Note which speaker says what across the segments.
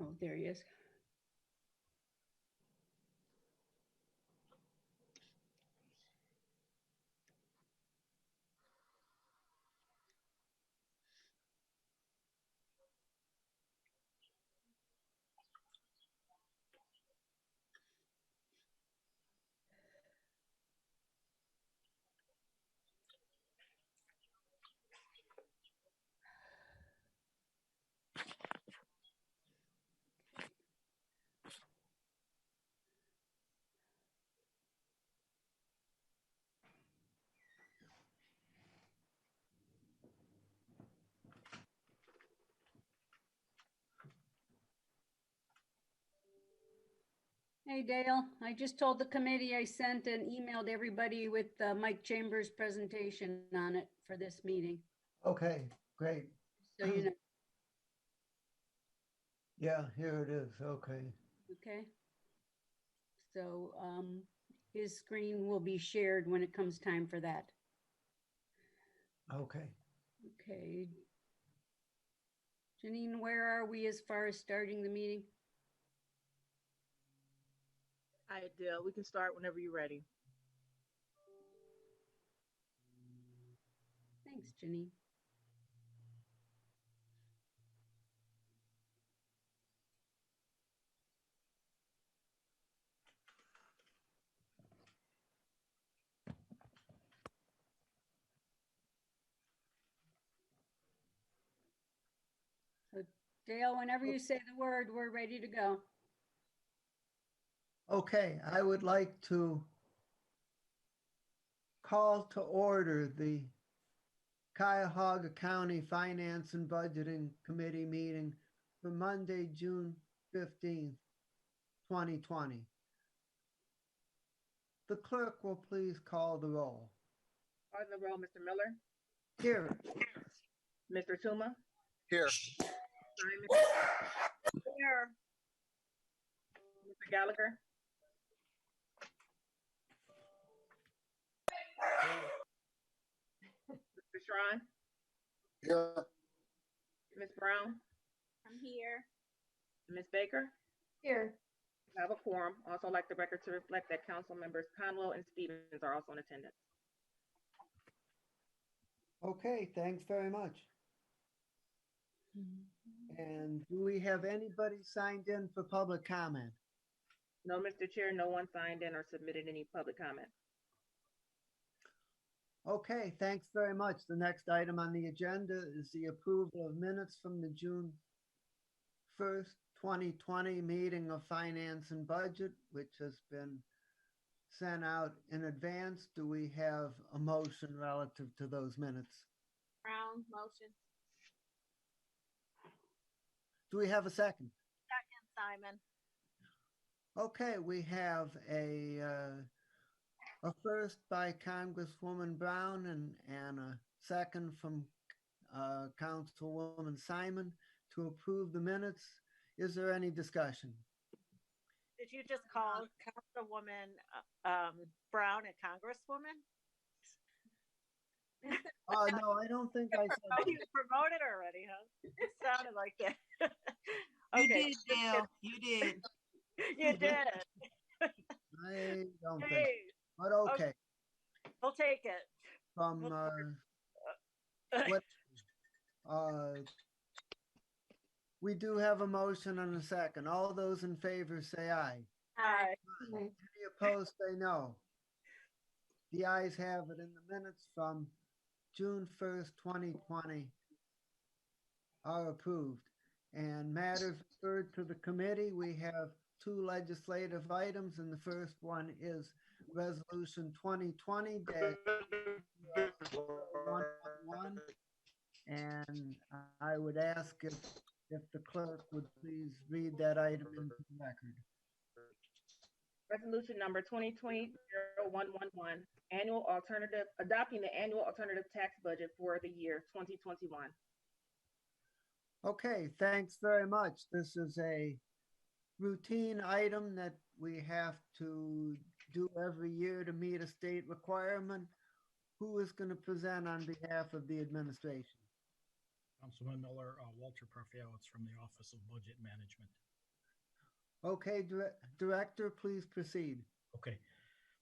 Speaker 1: Oh, there he is. Hey, Dale, I just told the committee I sent and emailed everybody with Mike Chambers' presentation on it for this meeting.
Speaker 2: Okay, great.
Speaker 1: So you know,
Speaker 2: Yeah, here it is. Okay.
Speaker 1: okay? So his screen will be shared when it comes time for that.
Speaker 2: Okay.
Speaker 1: Okay. Janine, where are we as far as starting the meeting?
Speaker 3: Hi, Dale. We can start whenever you're ready.
Speaker 1: Thanks, Janine. So Dale, whenever you say the word, we're ready to go.
Speaker 2: Okay, I would like to call to order the Cuyahoga County Finance and Budgeting Committee meeting for Monday, June 15th, 2020. The clerk will please call the roll.
Speaker 3: Pardon the roll, Mr. Miller.
Speaker 2: Here.
Speaker 3: Mr. Tuma.
Speaker 4: Here.
Speaker 3: Simon. Here. Mr. Gallagher. Mr. Shrine.
Speaker 4: Here.
Speaker 3: Ms. Brown.
Speaker 5: I'm here.
Speaker 3: Ms. Baker.
Speaker 5: Here.
Speaker 3: I have a quorum. Also like the record to reflect that council members Conwell and Stevens are also in attendance.
Speaker 2: Okay, thanks very much. And do we have anybody signed in for public comment?
Speaker 3: No, Mr. Chair, no one signed in or submitted any public comment.
Speaker 2: Okay, thanks very much. The next item on the agenda is the approval of minutes from the June 1st, 2020 meeting of Finance and Budget, which has been sent out in advance. Do we have a motion relative to those minutes?
Speaker 5: Brown, motion.
Speaker 2: Do we have a second?
Speaker 5: Second, Simon.
Speaker 2: Okay, we have a first by Congresswoman Brown and a second from Councilwoman Simon to approve the minutes. Is there any discussion?
Speaker 5: Did you just call Councilwoman Brown a Congresswoman?
Speaker 2: No, I don't think I said
Speaker 5: that. You promoted already, huh? It sounded like it.
Speaker 6: Okay. You did, Dale. You did.
Speaker 5: You did.
Speaker 2: I don't think, but okay.
Speaker 5: We'll take it.
Speaker 2: From we do have a motion and a second. All those in favor say aye.
Speaker 5: Aye.
Speaker 2: Any opposed say no. The ayes have it, in the minutes from June 1st, 2020 are approved. And matters referred to the committee, we have two legislative items, and the first one is Resolution 2020-111. And I would ask if the clerk would please read that item into the record.
Speaker 3: Resolution number 2020-0111, adopting the annual alternative tax budget for the year 2021.
Speaker 2: Okay, thanks very much. This is a routine item that we have to do every year to meet a state requirement. Who is going to present on behalf of the administration?
Speaker 7: Councilman Miller, Walter Parfiowitz from the Office of Budget Management.
Speaker 2: Okay, Director, please proceed.
Speaker 7: Okay.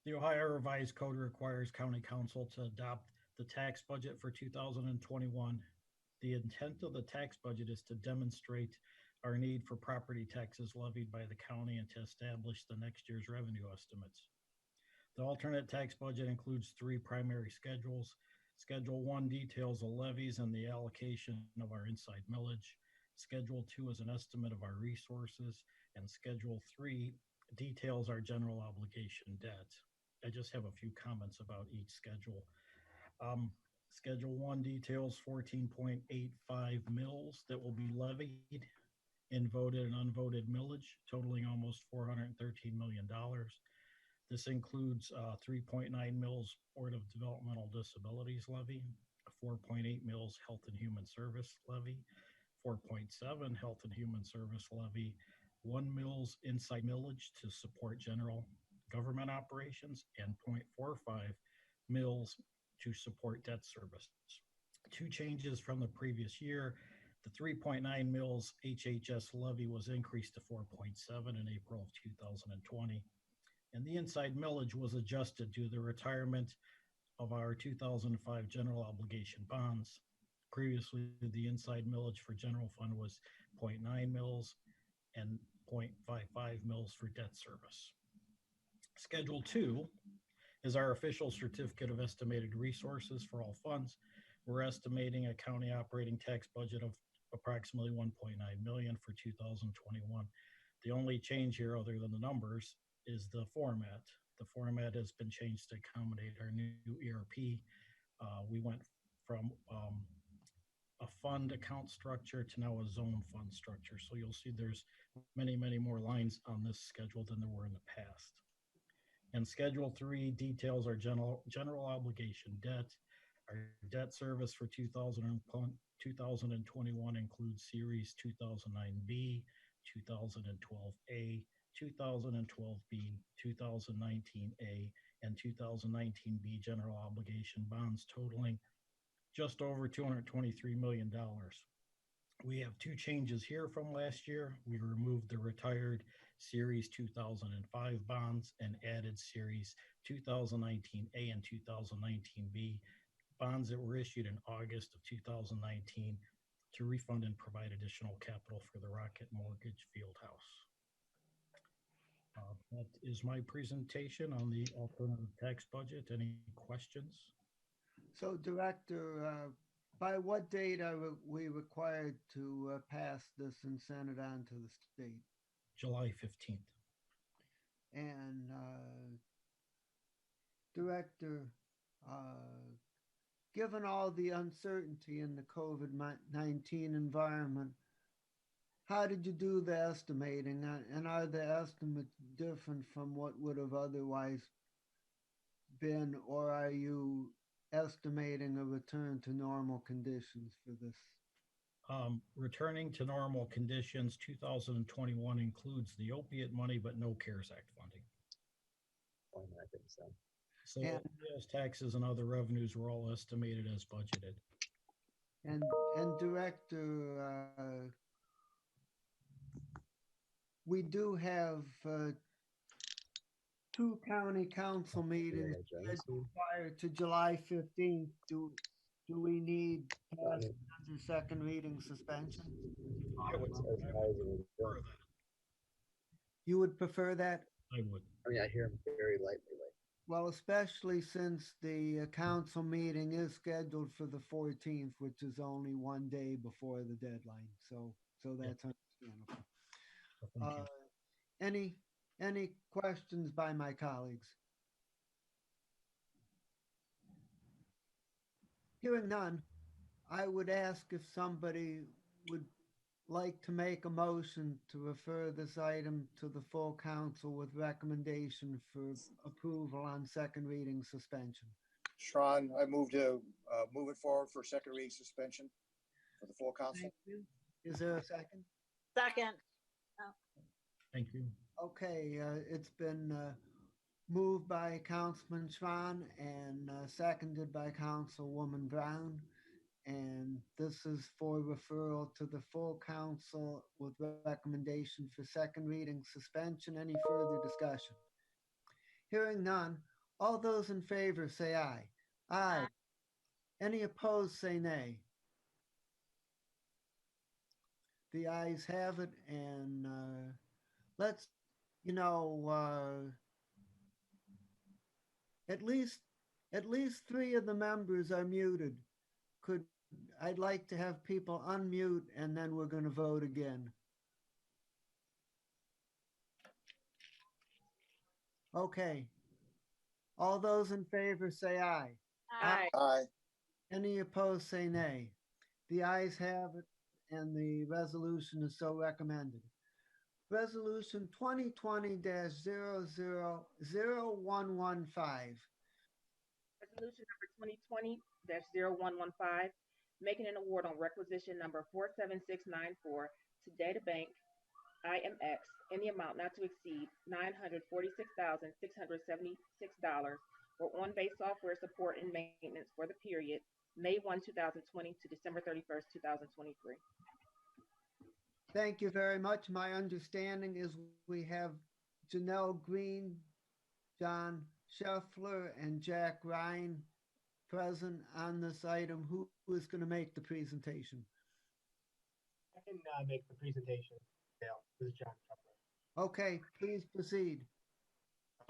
Speaker 7: The Ohio Revised Code requires County Council to adopt the tax budget for 2021. The intent of the tax budget is to demonstrate our need for property taxes levied by the county and to establish the next year's revenue estimates. The alternate tax budget includes three primary schedules. Schedule 1 details the levies and the allocation of our inside millage. Schedule 2 is an estimate of our resources, and Schedule 3 details our general obligation debt. I just have a few comments about each schedule. Schedule 1 details 14.85 mills that will be levied in voted and unvoted millage, totaling almost $413 million. This includes 3.9 mills Board of Developmental Disabilities levy, 4.8 mills Health and Human Service levy, 4.7 Health and Human Service levy, 1 mills inside millage to support general government operations, and 0.45 mills to support debt service. 2 changes from the previous year. The 3.9 mills HHS levy was increased to 4.7 in April of 2020. And the inside millage was adjusted due to the retirement of our 2005 general obligation bonds. Previously, the inside millage for general fund was 0.9 mills and 0.55 mills for debt service. Schedule 2 is our official certificate of estimated resources for all funds. We're estimating a county operating tax budget of approximately 1.9 million for 2021. The only change here, other than the numbers, is the format. The format has been changed to accommodate our new ERP. We went from a fund account structure to now a zone fund structure. So you'll see there's many, many more lines on this schedule than there were in the past. And Schedule 3 details our general obligation debt. Our debt service for 2021 includes Series 2009B, 2012A, 2012B, 2019A, and 2019B general obligation bonds totaling just over $223 million. We have 2 changes here from last year. We removed the retired Series 2005 bonds and added Series 2019A and 2019B bonds that were issued in August of 2019 to refund and provide additional capital for the Rocket Mortgage Fieldhouse. That is my presentation on the alternative tax budget. Any questions?
Speaker 2: So, Director, by what date are we required to pass this and send it on to the state?
Speaker 7: July 15th.
Speaker 2: And Director, given all the uncertainty in the COVID-19 environment, how did you do the estimating? And are the estimates different from what would have otherwise been, or are you estimating a return to normal conditions for this?
Speaker 7: Returning to normal conditions, 2021 includes the opiate money, but no CARES Act funding.
Speaker 8: I think so.
Speaker 7: So yes, taxes and other revenues were all estimated as budgeted.
Speaker 2: And Director, we do have 2 county council meetings prior to July 15th. Do we need passage under second reading suspension? You would prefer that?
Speaker 7: I would.
Speaker 8: I mean, I hear him very lightly.
Speaker 2: Well, especially since the council meeting is scheduled for the 14th, which is only 1 day before the deadline. So that's understandable. Any questions by my colleagues? Hearing none, I would ask if somebody would like to make a motion to refer this item to the full council with recommendation for approval on second reading suspension.
Speaker 4: Sean, I move to move it forward for second reading suspension for the full council.
Speaker 2: Thank you. Is there a second?
Speaker 5: Second.
Speaker 7: Thank you.
Speaker 2: Okay, it's been moved by Councilman Schwan and seconded by Councilwoman Brown. And this is for referral to the full council with recommendation for second reading suspension. Any further discussion? Hearing none, all those in favor say aye. Aye. Any opposed say nay. The ayes have it, and let's, at least 3 of the members are muted. I'd like to have people unmute, and then we're going to vote again. Okay. All those in favor say aye.
Speaker 5: Aye.
Speaker 4: Aye.
Speaker 2: Any opposed say nay. The ayes have it, and the resolution is so recommended. Resolution 2020-000115.
Speaker 3: Resolution number 2020-0115, making an award on requisition number 47694 to Data Bank IMX in the amount not to exceed $946,676 for on-base software support and maintenance for the period May 1, 2020 to December 31st, 2023.
Speaker 2: Thank you very much. My understanding is we have Janelle Green, John Scheffler, and Jack Ryan present on this item. Who is going to make the presentation?
Speaker 9: I can make the presentation, Dale. This is John Scheffler.
Speaker 2: Okay, please proceed.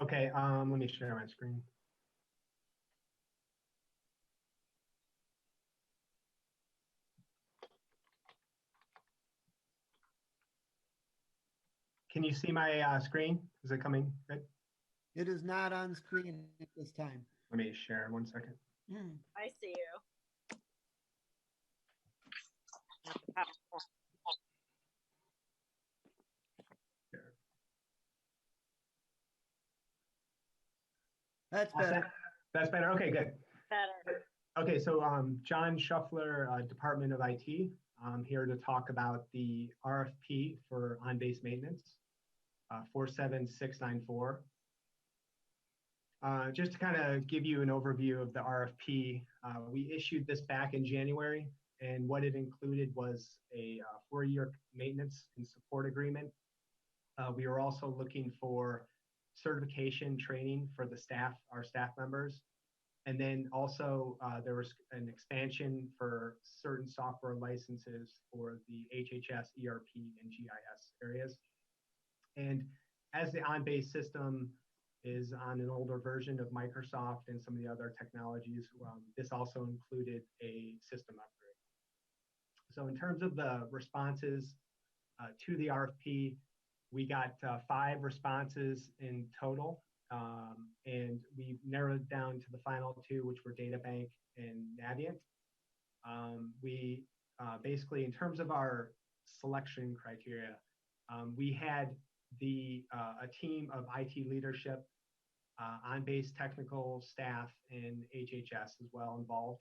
Speaker 9: Okay, let me share my screen. Can you see my screen? Is it coming good?
Speaker 2: It is not on screen at this time.
Speaker 9: Let me share 1 second.
Speaker 5: I see you.
Speaker 2: That's better.
Speaker 9: That's better. Okay, good.
Speaker 5: Better.
Speaker 9: Okay, so John Scheffler, Department of IT. I'm here to talk about the RFP for on-base maintenance, 47694. Just to kind of give you an overview of the RFP, we issued this back in January, and what it included was a 4-year maintenance and support agreement. We were also looking for certification training for the staff, our staff members. And then also there was an expansion for certain software licenses for the HHS, ERP, and GIS areas. And as the on-base system is on an older version of Microsoft and some of the other technologies, this also included a system upgrade. So in terms of the responses to the RFP, we got 5 responses in total, and we narrowed it down to the final 2, which were DataBank and Navient. We basically, in terms of our selection criteria, we had a team of IT leadership, on-base technical staff, and HHS as well involved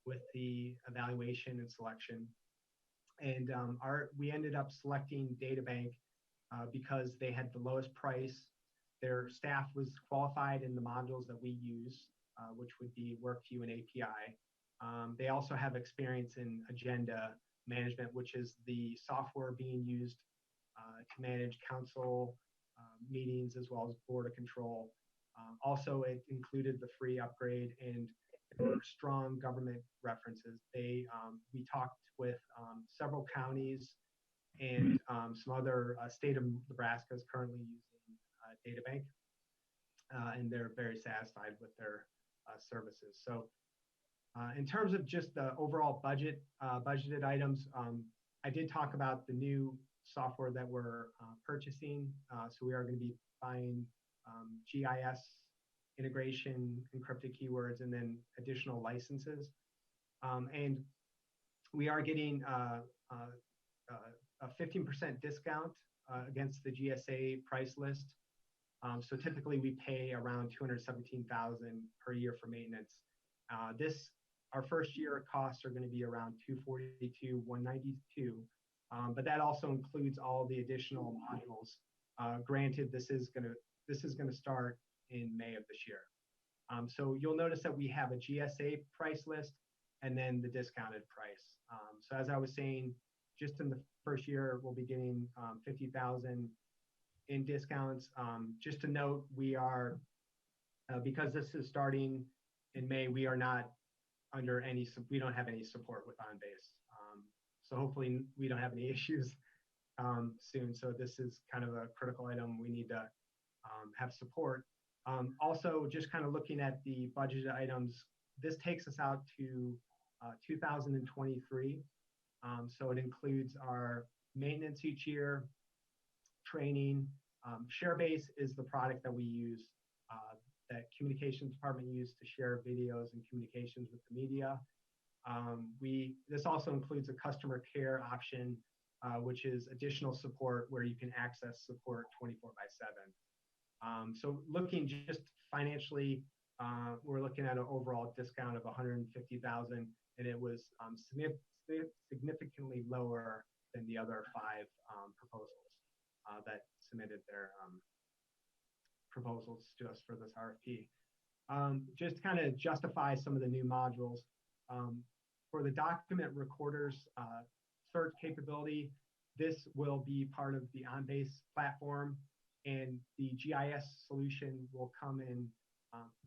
Speaker 9: with the evaluation and selection. And we ended up selecting DataBank because they had the lowest price. Their staff was qualified in the modules that we use, which would be WorkView and API. They also have experience in agenda management, which is the software being used to manage council meetings as well as board of control. Also, it included the free upgrade, and there were strong government references. We talked with several counties, and some other state of Nebraska is currently using DataBank, and they're very satisfied with their services. So in terms of just the overall budgeted items, I did talk about the new software that we're purchasing. So we are going to be buying GIS integration, encrypted keywords, and then additional licenses. And we are getting a 15% discount against the GSA price list. So typically we pay around $217,000 per year for maintenance. Our first year costs are going to be around $242,192, but that also includes all the additional modules. Granted, this is going to start in May of this year. So you'll notice that we have a GSA price list, and then the discounted price. So as I was saying, just in the first year, we'll be getting 50,000 in discounts. Just to note, we are, because this is starting in May, we are not under any, we don't have any support with OnBase. So hopefully we don't have any issues soon. So this is kind of a critical item. We need to have support. Also, just kind of looking at the budgeted items, this takes us out to 2023. So it includes our maintenance each year, training. ShareBase is the product that we use, that communications department used to share videos and communications with the media. This also includes a customer care option, which is additional support where you can access support 24/7. So looking just financially, we're looking at an overall discount of 150,000, and it was significantly lower than the other 5 proposals that submitted their proposals to us for this RFP. Just kind of justify some of the new modules. For the document recorders search capability, this will be part of the OnBase platform, and the GIS solution will come in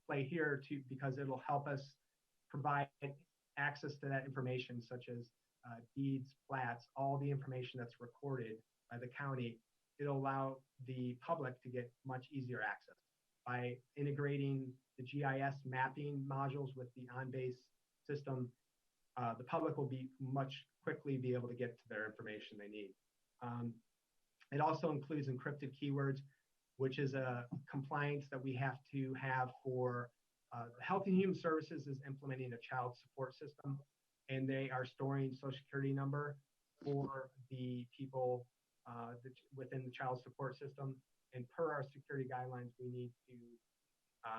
Speaker 9: play here too, because it'll help us provide access to that information, such as deeds, plats, all the information that's recorded by the county. It'll allow the public to get much easier access. By integrating the GIS mapping modules with the OnBase system, the public will be quickly be able to get to their information they need. It also includes encrypted keywords, which is a compliance that we have to have for Health and Human Services is implementing a child support system, and they are storing Social Security number for the people within the child support system. And per our security guidelines, we need to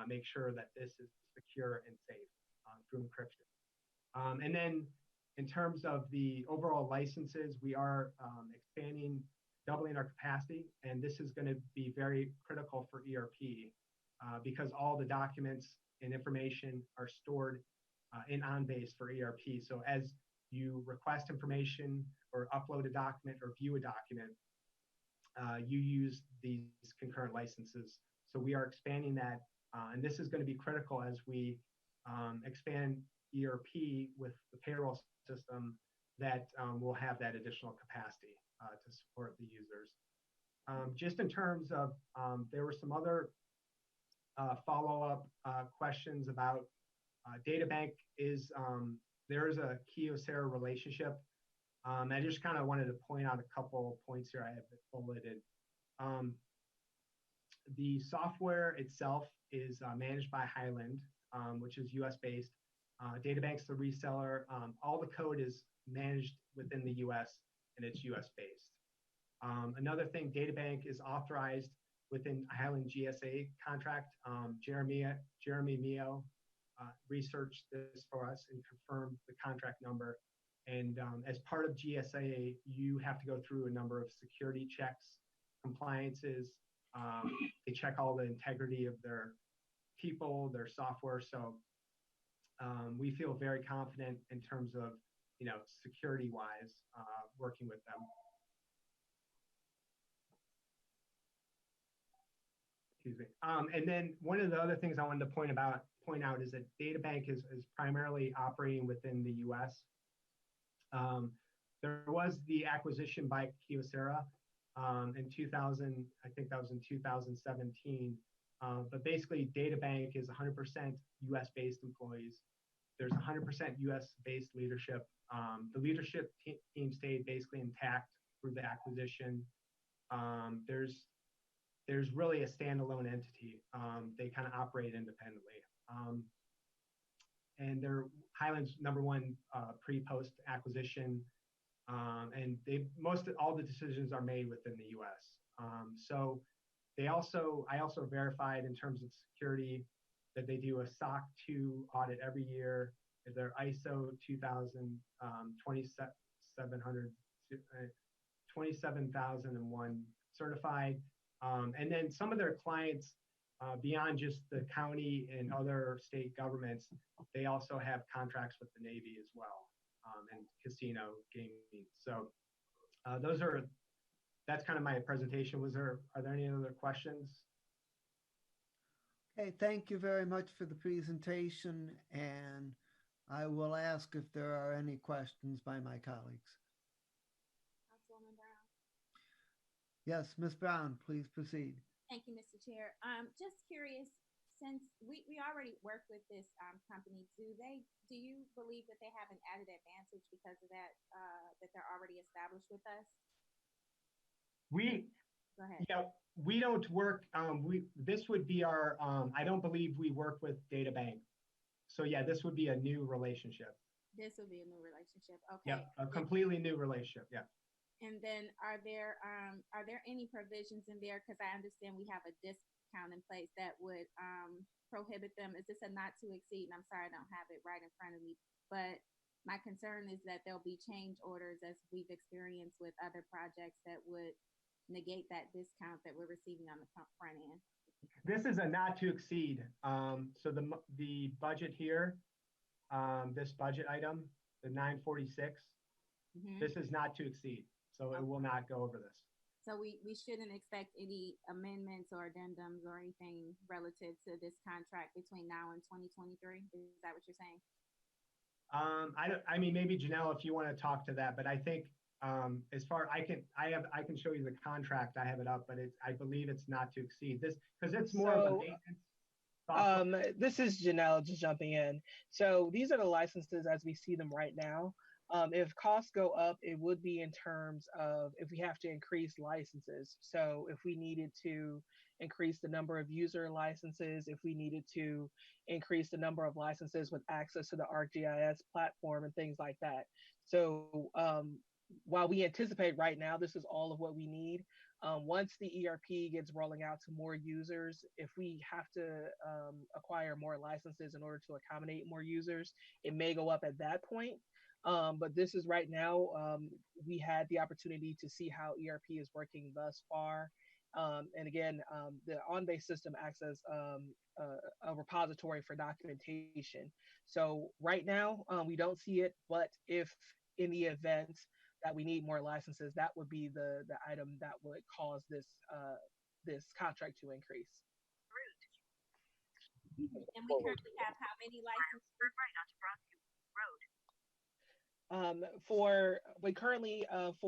Speaker 9: make sure that this is secure and safe through encryption. And then in terms of the overall licenses, we are expanding, doubling our capacity, and this is going to be very critical for ERP because all the documents and information are stored in OnBase for ERP. So as you request information or upload a document or view a document, you use these concurrent licenses. So we are expanding that, and this is going to be critical as we expand ERP with the payroll system, that will have that additional capacity to support the users. Just in terms of, there were some other follow-up questions about DataBank. There is a Kyocera relationship. I just kind of wanted to point out a couple points here. I have it bulleted. The software itself is managed by Highland, which is US-based. DataBank's the reseller. All the code is managed within the US, and it's US-based. Another thing, DataBank is authorized within Highland GSA contract. Jeremy Mio researched this for us and confirmed the contract number. And as part of GSA, you have to go through a number of security checks, compliances. They check all the integrity of their people, their software. So we feel very confident in terms of, security-wise, working with them. Excuse me. And then one of the other things I wanted to point out is that DataBank is primarily operating within the US. There was the acquisition by Kyocera in 2000, I think that was in 2017. But basically, DataBank is 100% US-based employees. There's 100% US-based leadership. The leadership team stayed basically intact through the acquisition. There's really a standalone entity. They kind of operate independently. And they're Highland's #1 pre-post acquisition, and all the decisions are made within the U.S. So I also verified in terms of security that they do a SOC 2 audit every year. They're ISO 27001 certified. And then some of their clients beyond just the county and other state governments, they also have contracts with the Navy as well, and casino gaming. So that's kind of my presentation. Are there any other questions?
Speaker 2: Okay, thank you very much for the presentation, and I will ask if there are any questions by my colleagues.
Speaker 10: Councilwoman Brown.
Speaker 2: Yes, Ms. Brown, please proceed.
Speaker 10: Thank you, Mr. Chair. Just curious, since we already work with this company, do you believe that they have an added advantage because of that, that they're already established with us? Go ahead.
Speaker 9: Yeah, we don't work, this would be our, I don't believe we work with DataBank. So yeah, this would be a new relationship.
Speaker 10: This would be a new relationship. Okay.
Speaker 9: Yeah, a completely new relationship. Yeah.
Speaker 10: And then are there any provisions in there? Because I understand we have a discount in place that would prohibit them. Is this a not to exceed? And I'm sorry, I don't have it right in front of me, but my concern is that there'll be change orders as we've experienced with other projects that would negate that discount that we're receiving on the front end.
Speaker 9: This is a not to exceed. So the budget here, this budget item, the 946, this is not to exceed. So it will not go over this.
Speaker 10: So we shouldn't expect any amendments or addendums or anything relative to this contract between now and 2023. Is that what you're saying?
Speaker 9: I mean, maybe Janelle, if you want to talk to that, but I think as far I can show you the contract. I have it up, but I believe it's not to exceed this because it's more of a maintenance.
Speaker 11: This is Janelle just jumping in. So these are the licenses as we see them right now. If costs go up, it would be in terms of if we have to increase licenses. So if we needed to increase the number of user licenses, if we needed to increase the number of licenses with access to the ArcGIS platform and things like that. So while we anticipate right now, this is all of what we need. Once the ERP gets rolling out to more users, if we have to acquire more licenses in order to accommodate more users, it may go up at that point. But this is right now, we had the opportunity to see how ERP is working thus far. And again, the on-base system acts as a repository for documentation. So right now, we don't see it, but if in the event that we need more licenses, that would be the item that would cause this this contract to increase.
Speaker 10: And we currently have how many licenses?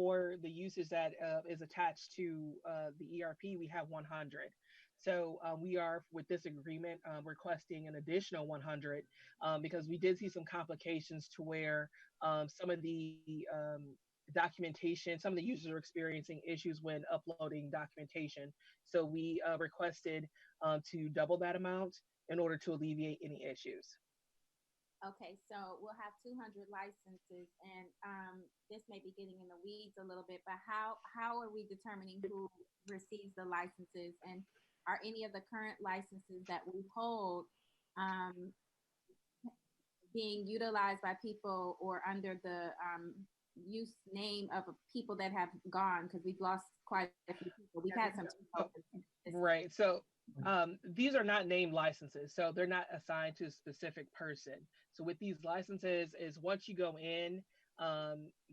Speaker 11: For the usage that is attached to the ERP, we have 100. So we are, with this agreement, requesting an additional 100 because we did see some complications to where some of the documentation, some of the users are experiencing issues when uploading documentation. So we requested to double that amount in order to alleviate any issues.
Speaker 10: Okay, so we'll have 200 licenses, and this may be getting in the weeds a little bit, but how are we determining who receives the licenses, and are any of the current licenses that we hold being utilized by people or under the use name of people that have gone? Because we've lost quite a few people. We've had some people.
Speaker 11: Right. So these are not named licenses, so they're not assigned to a specific person. So with these licenses is once you go in,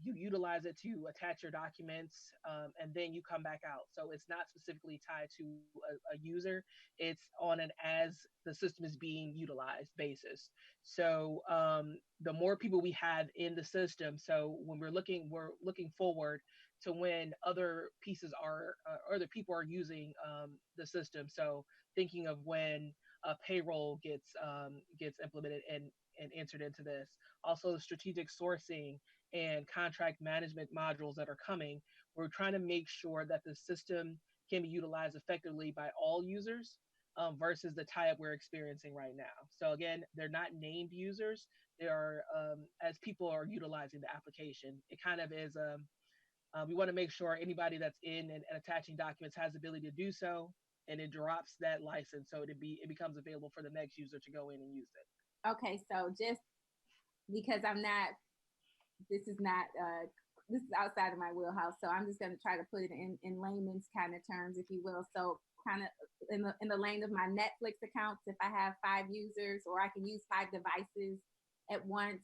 Speaker 11: you utilize it to attach your documents, and then you come back out. So it's not specifically tied to a user. It's on an as the system is being utilized basis. So the more people we have in the system, so when we're looking forward to when other pieces are, other people are using the system. So thinking of when payroll gets implemented and entered into this. Also strategic sourcing and contract management modules that are coming. We're trying to make sure that the system can be utilized effectively by all users versus the tie-up we're experiencing right now. So again, they're not named users. They are, as people are utilizing the application, it kind of is, we want to make sure anybody that's in and attaching documents has the ability to do so, and it drops that license so it becomes available for the next user to go in and use it.
Speaker 10: Okay, so just because this is outside of my wheelhouse, so I'm just going to try to put it in layman's kind of terms, if you will. So kind of in the lane of my Netflix accounts if I have 5 users, or I can use 5 devices at once.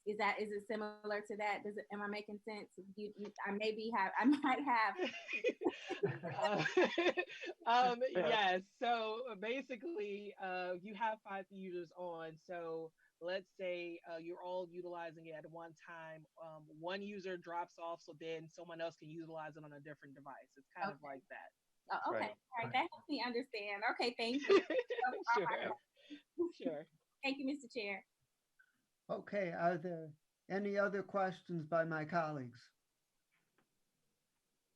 Speaker 10: Is it similar to that? Am I making sense? I might have.
Speaker 11: Yes. So basically, you have 5 users on. So let's say you're all utilizing it at one time. One user drops off, so then someone else can utilize it on a different device. It's kind of like that.
Speaker 10: Oh, okay.
Speaker 4: Right.
Speaker 10: All right. That helps me understand. Okay. Thank you.
Speaker 11: Sure.
Speaker 10: Thank you, Mr. Chair.
Speaker 2: Okay, are there any other questions by my colleagues?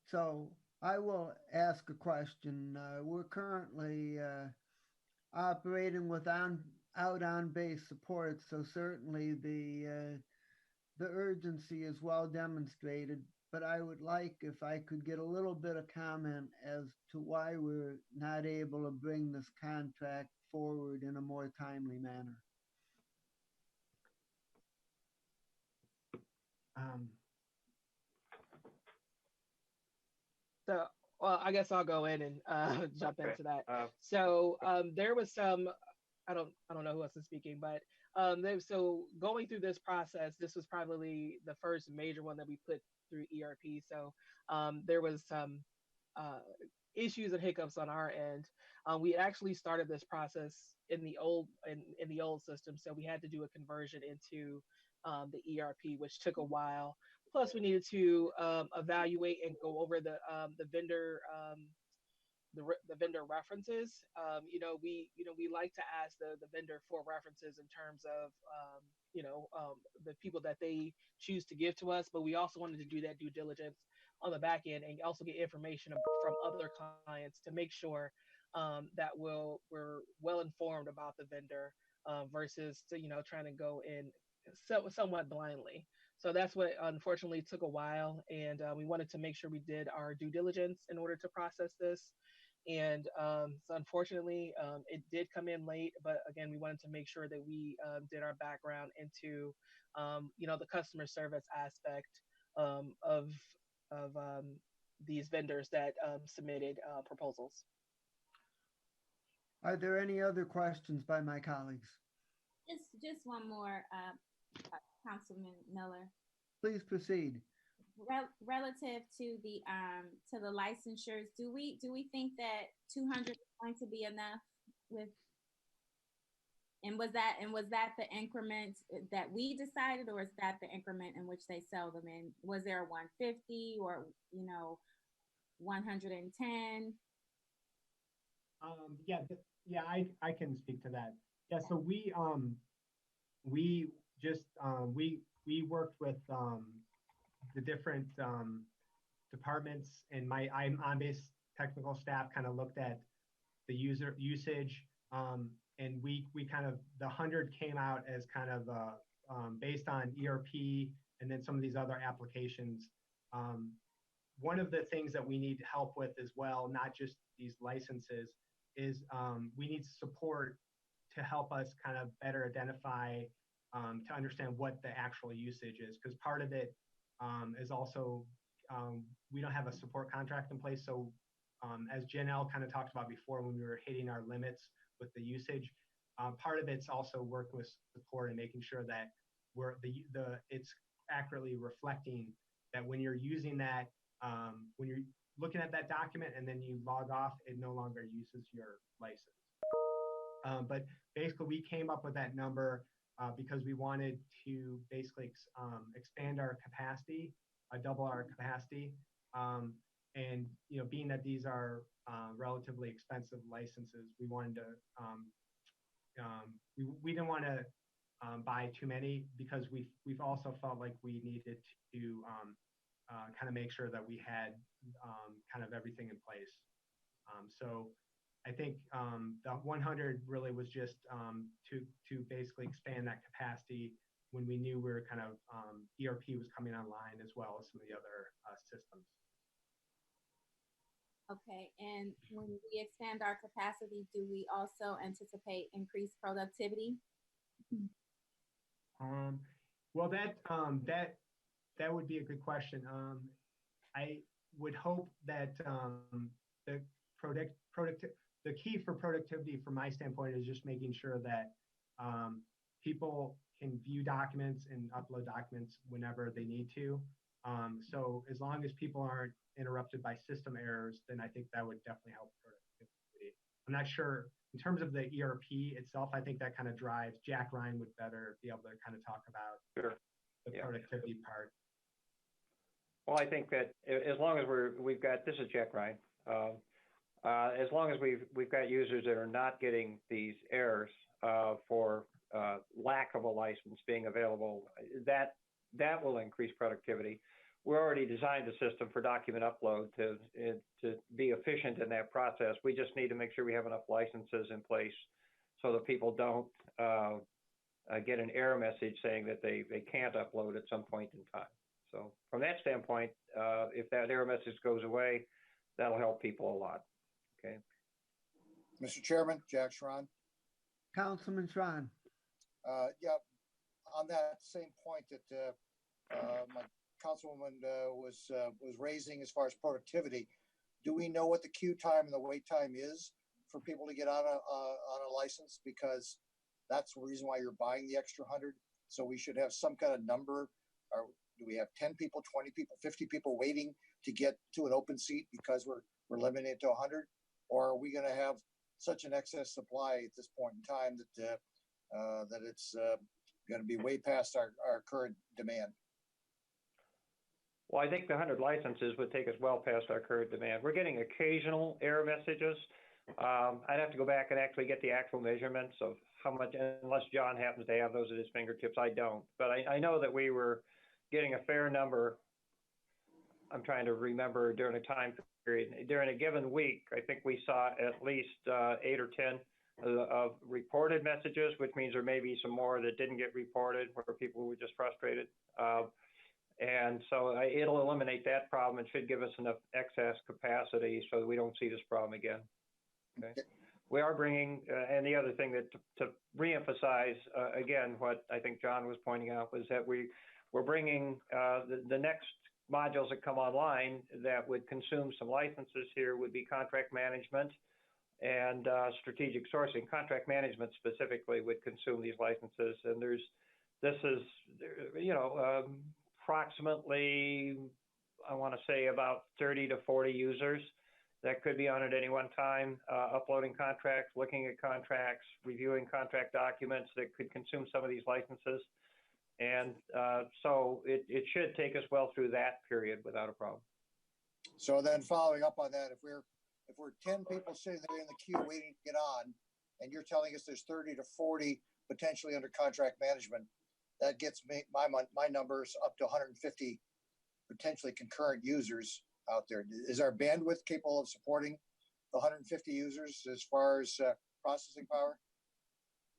Speaker 2: So I will ask a question. We're currently operating with out on base support, so certainly the urgency is well demonstrated. But I would like if I could get a little bit of comment as to why we're not able to bring this contract forward in a more timely manner.
Speaker 11: So, well, I guess I'll go in and jump into that. So there was some, I don't know who else is speaking, but so going through this process, this was probably the first major one that we put through ERP. So there was some issues and hiccups on our end. We actually started this process in the old system, so we had to do a conversion into the ERP, which took a while. Plus, we needed to evaluate and go over the vendor the vendor references. We like to ask the vendor for references in terms of the people that they choose to give to us, but we also wanted to do that due diligence on the back end and also get information from other clients to make sure that we're well informed about the vendor versus trying to go in somewhat blindly. So that's what unfortunately took a while, and we wanted to make sure we did our due diligence in order to process this. And so unfortunately, it did come in late, but again, we wanted to make sure that we did our background into the customer service aspect of these vendors that submitted proposals.
Speaker 2: Are there any other questions by my colleagues?
Speaker 10: Just one more, Councilman Miller.
Speaker 2: Please proceed.
Speaker 10: Relative to the licensures, do we think that 200 is going to be enough with? And was that the increment that we decided, or is that the increment in which they sell them in? Was there 150 or 110?
Speaker 9: I can speak to that. Yeah, so we worked with the different departments, and I'm on base technical staff kind of looked at the user usage, and we kind of, the 100 came out as kind of based on ERP and then some of these other applications. One of the things that we need help with as well, not just these licenses, is we need support to help us kind of better identify, to understand what the actual usage is, because part of it is also, we don't have a support contract in place. So as Janelle kind of talked about before, when we were hitting our limits with the usage, part of it's also working with support and making sure that it's accurately reflecting that when you're using that, when you're looking at that document and then you log off, it no longer uses your license. But basically we came up with that number because we wanted to basically expand our capacity, double our capacity. And being that these are relatively expensive licenses, we wanted to, we didn't want to buy too many, because we've also felt like we needed to kind of make sure that we had kind of everything in place. So I think the 100 really was just to basically expand that capacity when we knew we were kind of ERP was coming online, as well as some of the other systems.
Speaker 10: Okay, and when we expand our capacity, do we also anticipate increased productivity?
Speaker 9: Well, that would be a good question. I would hope that the the key for productivity from my standpoint is just making sure that people can view documents and upload documents whenever they need to. So as long as people aren't interrupted by system errors, then I think that would definitely help productivity. I'm not sure in terms of the ERP itself. I think that kind of drives. Jack Ryan would better be able to kind of talk about the productivity part.
Speaker 12: Well, I think that as long as we've got, this is Jack Ryan. As long as we've got users that are not getting these errors for lack of a license being available, that will increase productivity. We're already designed a system for document upload to be efficient in that process. We just need to make sure we have enough licenses in place so that people don't get an error message saying that they can't upload at some point in time. So from that standpoint, if that error message goes away, that'll help people a lot. Okay.
Speaker 4: Mr. Chairman, Jack Schron.
Speaker 2: Councilman Schron.
Speaker 4: Yeah, on that same point that my councilwoman was raising as far as productivity, do we know what the queue time and the wait time is for people to get on a license? Because that's the reason why you're buying the extra 100. So we should have some kind of number. Or do we have 10 people, 20 people, 50 people waiting to get to an open seat because we're limiting it to 100? Or are we going to have such an excess supply at this point in time that it's going to be way past our current demand?
Speaker 12: Well, I think the 100 licenses would take us well past our current demand. We're getting occasional error messages. I'd have to go back and actually get the actual measurements of how much, unless John happens to have those at his fingertips. I don't. But I know that we were getting a fair number. I'm trying to remember during a time period. During a given week, I think we saw at least 8 or 10 of reported messages, which means there may be some more that didn't get reported where people were just frustrated. And so it'll eliminate that problem and should give us enough excess capacity so that we don't see this problem again. Okay. We are bringing, and the other thing that to reemphasize again, what I think John was pointing out was that we're bringing the next modules that come online that would consume some licenses here would be contract management and strategic sourcing. Contract management specifically would consume these licenses, and this is approximately, I want to say about 30 to 40 users that could be on at any one time, uploading contracts, looking at contracts, reviewing contract documents that could consume some of these licenses. And so it should take us well through that period without a problem.
Speaker 4: So then following up on that, if we're 10 people sitting there in the queue waiting to get on, and you're telling us there's 30 to 40 potentially under contract management, that gets me my numbers up to 150 potentially concurrent users out there. Is our bandwidth capable of supporting the 150 users as far as processing power?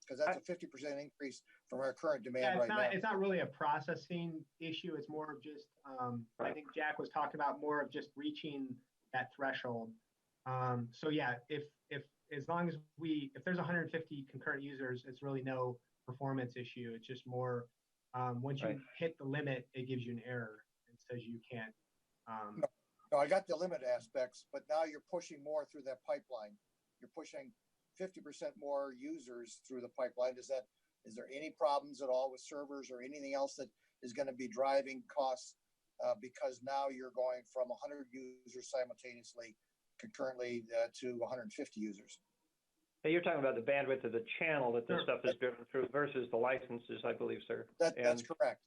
Speaker 4: Because that's a 50% increase from our current demand right now.
Speaker 9: It's not really a processing issue. It's more of just, I think Jack was talking about more of just reaching that threshold. So yeah, if as long as if there's 150 concurrent users, it's really no performance issue. It's just more, once you hit the limit, it gives you an error and says you can't.
Speaker 4: No, I got the limit aspects, but now you're pushing more through that pipeline. You're pushing 50% more users through the pipeline. Is there any problems at all with servers or anything else that is going to be driving costs because now you're going from 100 users simultaneously, concurrently to 150 users?
Speaker 12: Hey, you're talking about the bandwidth of the channel that this stuff is driven through versus the licenses, I believe, sir.
Speaker 4: That's correct.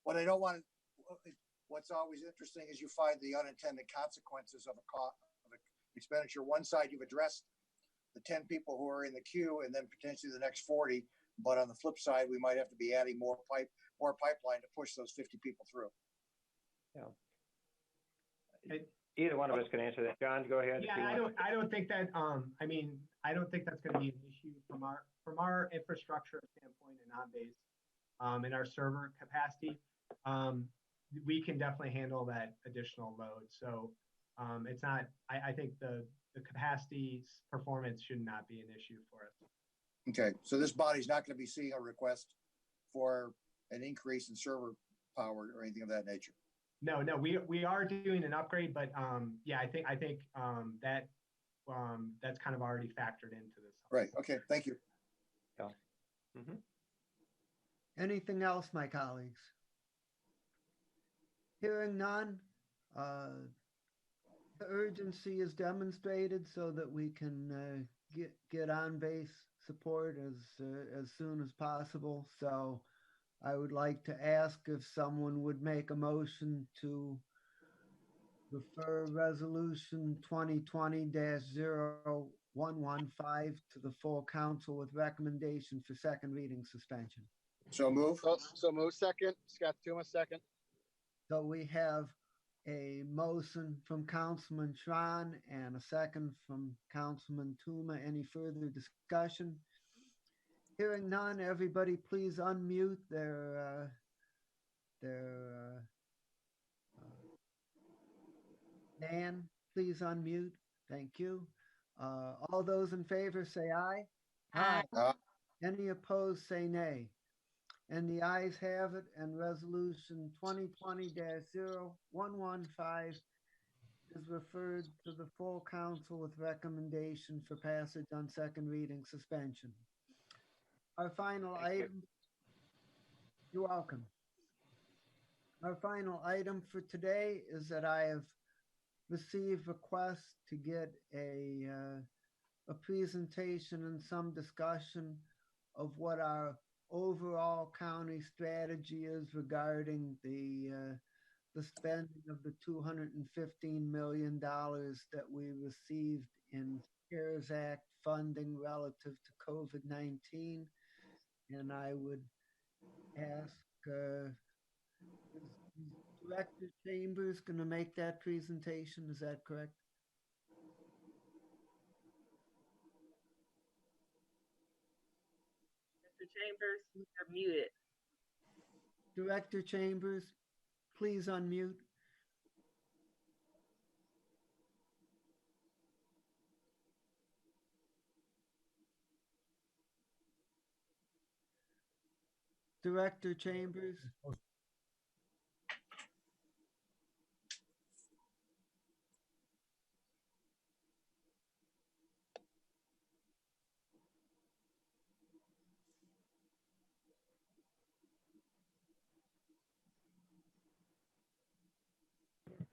Speaker 4: What I don't want to, what's always interesting is you find the unintended consequences of an expenditure. One side, you've addressed the 10 people who are in the queue and then potentially the next 40. But on the flip side, we might have to be adding more pipeline to push those 50 people through.
Speaker 12: Yeah. Either one of us can answer that. John, go ahead.
Speaker 9: Yeah, I don't think that. I don't think that's going to be an issue from our infrastructure standpoint and on base, in our server capacity. We can definitely handle that additional load. So it's not. I think the capacity performance should not be an issue for us.
Speaker 4: Okay, so this body's not going to be seeing a request for an increase in server power or anything of that nature.
Speaker 9: No, we are doing an upgrade, but yeah, I think that that's kind of already factored into this.
Speaker 4: Right, okay, thank you.
Speaker 12: Yeah. Mhm.
Speaker 2: Anything else, my colleagues? Hearing none, the urgency is demonstrated so that we can get on base support as soon as possible. So I would like to ask if someone would make a motion to refer resolution 2020-0115 to the full council with recommendation for second reading suspension.
Speaker 4: So move.
Speaker 13: So move second. Scott Tuma second.
Speaker 2: So we have a motion from Councilman Tron and a second from Councilman Tuma. Any further discussion? Hearing none, everybody please unmute their Nan, please unmute. Thank you. All those in favor say aye.
Speaker 10: Aye.
Speaker 2: Any opposed say nay. And the ayes have it, and resolution 2020-0115 is referred to the full council with recommendation for passage on second reading suspension. Our final item, you're welcome. Our final item for today is that I have received requests to get a presentation and some discussion of what our overall county strategy is regarding the spending of the $215 million that we received in CARES Act funding relative to COVID-19. And I would ask, is Director Chambers going to make that presentation? Is that correct?
Speaker 3: Mr. Chambers, you're muted.
Speaker 2: Director Chambers, please unmute. Director Chambers.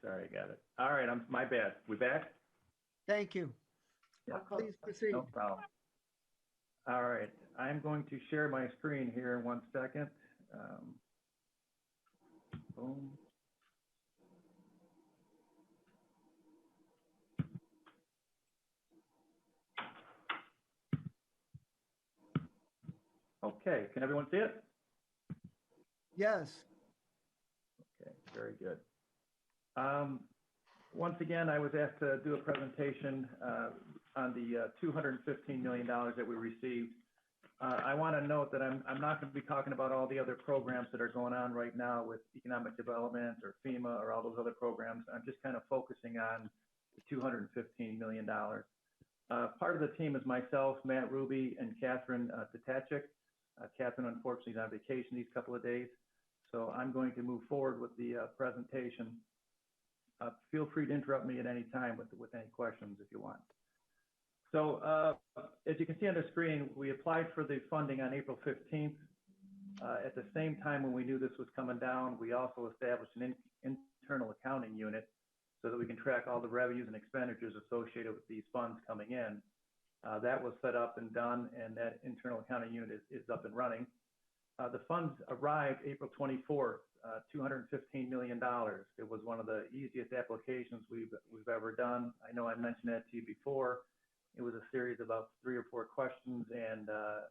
Speaker 14: Sorry, I got it. All right, my bad. We back?
Speaker 2: Thank you.
Speaker 14: Yeah.
Speaker 2: Please proceed.
Speaker 14: No problem. All right, I'm going to share my screen here in 1 second. Boom. Okay, can everyone see it?
Speaker 2: Yes.
Speaker 14: Okay, very good. Once again, I was asked to do a presentation on the $215 million that we received. I want to note that I'm not going to be talking about all the other programs that are going on right now with economic development or FEMA or all those other programs. I'm just kind of focusing on the $215 million. Part of the team is myself, Matt Ruby, and Catherine Tatachik. Catherine, unfortunately, is on vacation these couple of days. So I'm going to move forward with the presentation. Feel free to interrupt me at any time with any questions if you want. So as you can see on the screen, we applied for the funding on April 15th. At the same time when we knew this was coming down, we also established an internal accounting unit so that we can track all the revenues and expenditures associated with these funds coming in. That was set up and done, and that internal accounting unit is up and running. The funds arrived April 24th, $215 million. It was one of the easiest applications we've ever done. I know I mentioned that to you before. It was a series of about 3 or 4 questions and a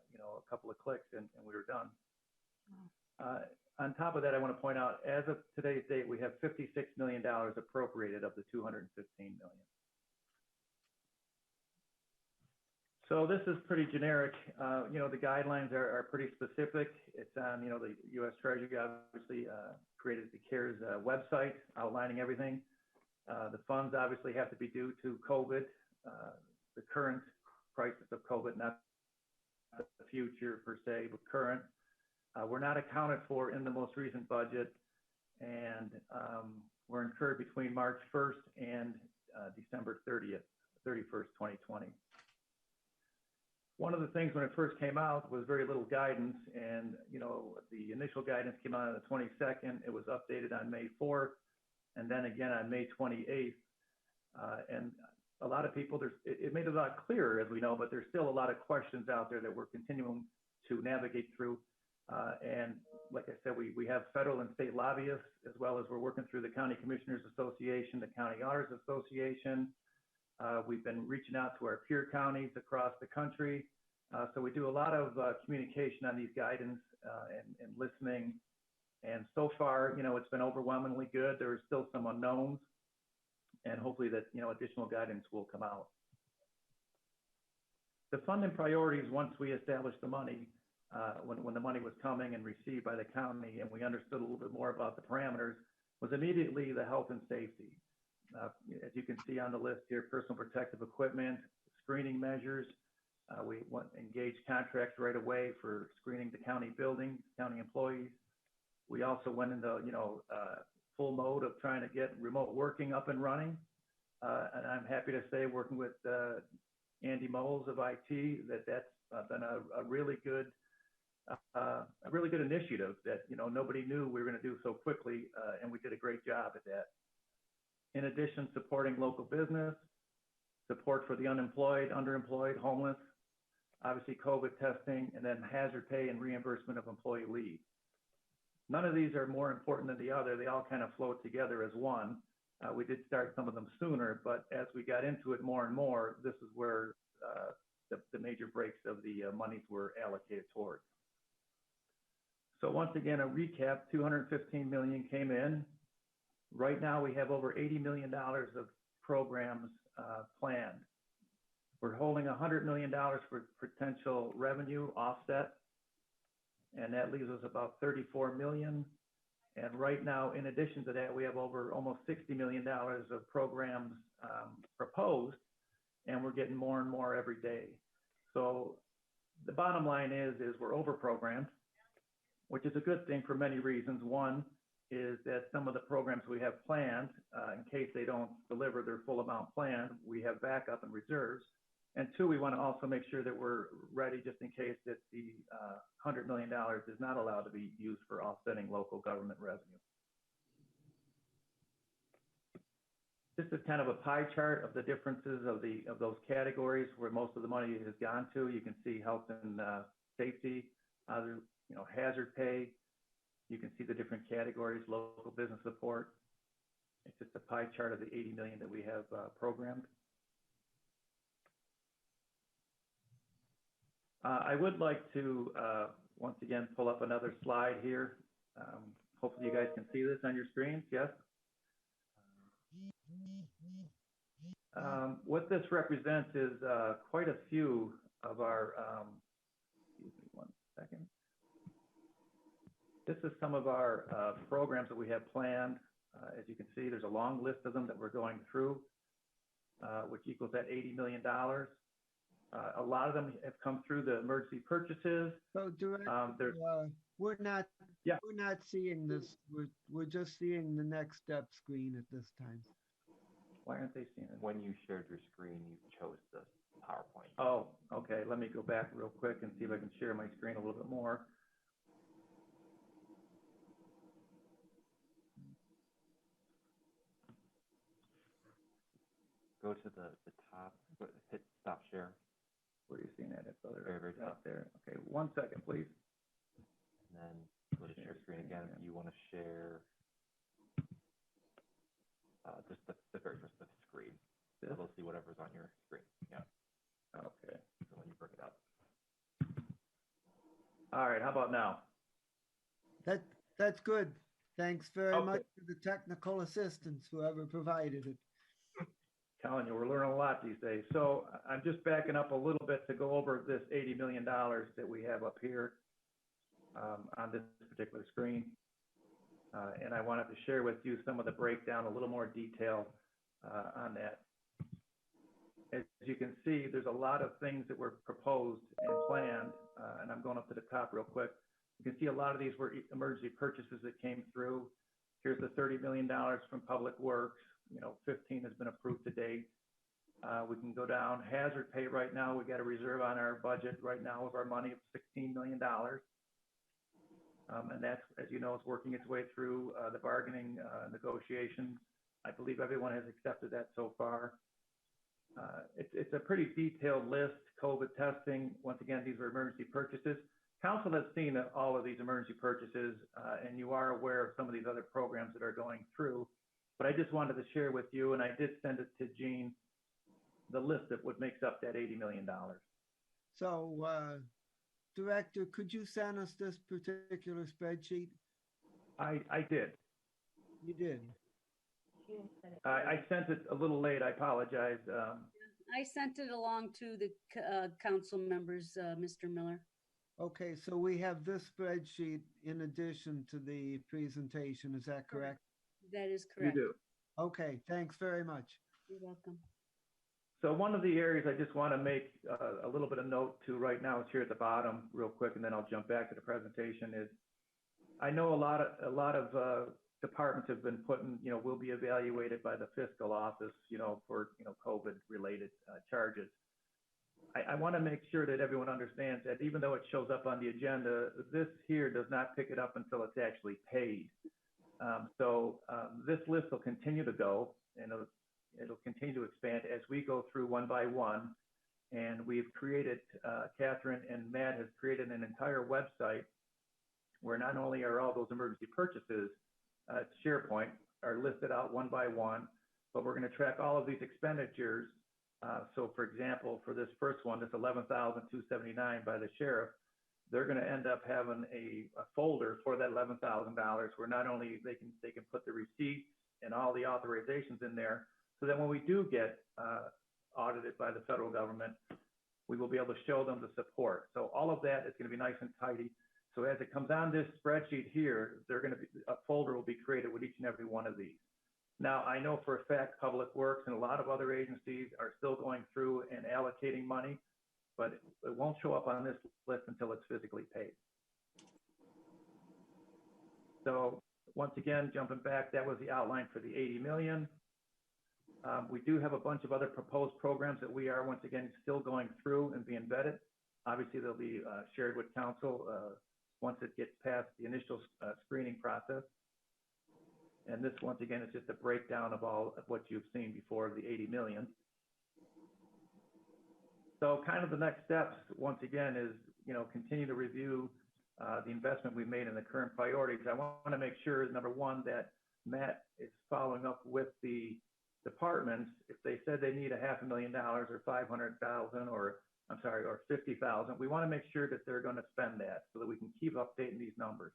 Speaker 14: couple of clicks, and we were done. On top of that, I want to point out, as of today's date, we have $56 million appropriated of the $215 million. So this is pretty generic. The guidelines are pretty specific. It's on, the U.S. Treasury obviously created the CARES website outlining everything. The funds obviously have to be due to COVID, the current crisis of COVID, not the future per se, but current. We're not accounted for in the most recent budget, and were incurred between March 1st and December 31st, 2020. one of the things when it first came out was very little guidance, and the initial guidance came out on the 22nd. It was updated on May 4th, and then again on May 28th. And a lot of people, it made it a lot clearer, as we know, but there's still a lot of questions out there that we're continuing to navigate through. And like I said, we have federal and state lobbyists, as well as we're working through the County Commissioners Association, the County Auditors Association. We've been reaching out to our peer counties across the country. So we do a lot of communication on these guidance and listening. And so far, it's been overwhelmingly good. There are still some unknowns, and hopefully that, additional guidance will come out. The funding priorities, once we established the money, when the money was coming and received by the county, and we understood a little bit more about the parameters, was immediately the health and safety. As you can see on the list here, personal protective equipment, screening measures. We engaged contracts right away for screening the county buildings, county employees. We also went into, full mode of trying to get remote working up and running. And I'm happy to say, working with Andy Moles of IT, that's been a really good initiative that, nobody knew we were going to do so quickly, and we did a great job at that. In addition, supporting local business, support for the unemployed, underemployed, homeless, obviously COVID testing, and then hazard pay and reimbursement of employee leave. None of these are more important than the other. They all kind of flow together as one. We did start some of them sooner, but as we got into it more and more, this is where the major breaks of the monies were allocated towards. So once again, a recap, 215 million came in. Right now we have over $80 million of programs planned. We're holding $100 million for potential revenue offset, and that leaves us about 34 million. And right now, in addition to that, we have over almost $60 million of programs proposed, and we're getting more and more every day. So the bottom line is we're over-programmed, which is a good thing for many reasons. One is that some of the programs we have planned, in case they don't deliver their full amount planned, we have backup and reserves. And two, we want to also make sure that we're ready just in case that the $100 million is not allowed to be used for offsetting local government revenue. This is kind of a pie chart of the differences of those categories where most of the money has gone to. You can see health and safety, other, hazard pay. You can see the different categories, local business support. It's just a pie chart of the 80 million that we have programmed. I would like to, once again, pull up another slide here. Hopefully you guys can see this on your screens, yes? What this represents is quite a few of our, excuse me one second. This is some of our programs that we have planned. As you can see, there's a long list of them that we're going through, which equals that $80 million. A lot of them have come through the emergency purchases.
Speaker 2: So we're not seeing this. We're just seeing the next step screen at this time.
Speaker 14: Why aren't they seeing it?
Speaker 15: When you shared your screen, you chose the PowerPoint.
Speaker 14: Oh, okay. Let me go back real quick and see if I can share my screen a little bit more.
Speaker 15: Go to the top, hit stop share.
Speaker 14: Where are you seeing that? It's
Speaker 15: very
Speaker 14: top there. Okay, 1 second, please.
Speaker 15: And then go to share screen again. If you want to share just the very first screen. So they'll see whatever's on your screen. Yeah.
Speaker 14: Okay.
Speaker 15: So when you bring it up.
Speaker 14: All right, how about now?
Speaker 2: That's good. Thanks very much for the technical assistance, whoever provided it.
Speaker 14: Telling you, we're learning a lot these days. So I'm just backing up a little bit to go over this $80 million that we have up here on this particular screen. And I wanted to share with you some of the breakdown, a little more detail on that. As you can see, there's a lot of things that were proposed and planned, and I'm going up to the top real quick. You can see a lot of these were emergency purchases that came through. Here's the $30 million from Public Works. 15 has been approved to date. We can go down hazard pay right now. We got a reserve on our budget right now of our money of $16 million. And that's, as you know, is working its way through the bargaining negotiations. I believe everyone has accepted that so far. It's a pretty detailed list. COVID testing, once again, these are emergency purchases. Council has seen all of these emergency purchases, and you are aware of some of these other programs that are going through. But I just wanted to share with you, and I did send it to Gene, the list of what makes up that $80 million.
Speaker 2: So, Director, could you send us this particular spreadsheet?
Speaker 14: I did.
Speaker 2: You did.
Speaker 14: I sent it a little late. I apologize.
Speaker 1: I sent it along to the council members, Mr. Miller.
Speaker 2: Okay, so we have this spreadsheet in addition to the presentation. Is that correct?
Speaker 1: That is correct.
Speaker 14: You do.
Speaker 2: Okay, thanks very much.
Speaker 1: You're welcome.
Speaker 14: So one of the areas I just want to make a little bit of note to right now is here at the bottom real quick, and then I'll jump back to the presentation is I know a lot of departments have been putting, will be evaluated by the fiscal office, for, COVID related charges. I want to make sure that everyone understands that even though it shows up on the agenda, this here does not pick it up until it's actually paid. So this list will continue to go, and it'll continue to expand as we go through one by one. And we've created, Catherine and Matt has created an entire website where not only are all those emergency purchases, SharePoint, are listed out one by one, but we're going to track all of these expenditures. So for example, for this first one, this $11,279 by the sheriff, they're going to end up having a folder for that $11,000 where not only they can put the receipts and all the authorizations in there, so that when we do get audited by the federal government, we will be able to show them the support. So all of that is going to be nice and tidy. So as it comes on this spreadsheet here, a folder will be created with each and every one of these. Now, I know for a fact Public Works and a lot of other agencies are still going through and allocating money, but it won't show up on this list until it's physically paid. So once again, jumping back, that was the outline for the 80 million. We do have a bunch of other proposed programs that we are, once again, still going through and being vetted. Obviously, they'll be shared with council once it gets past the initial screening process. And this, once again, is just a breakdown of all of what you've seen before, the 80 million. So kind of the next steps, once again, is, continue to review the investment we've made in the current priorities. I want to make sure, number one, that Matt is following up with the departments. If they said they need $500,000 or 500,000 or 50,000, we want to make sure that they're going to spend that so that we can keep updating these numbers.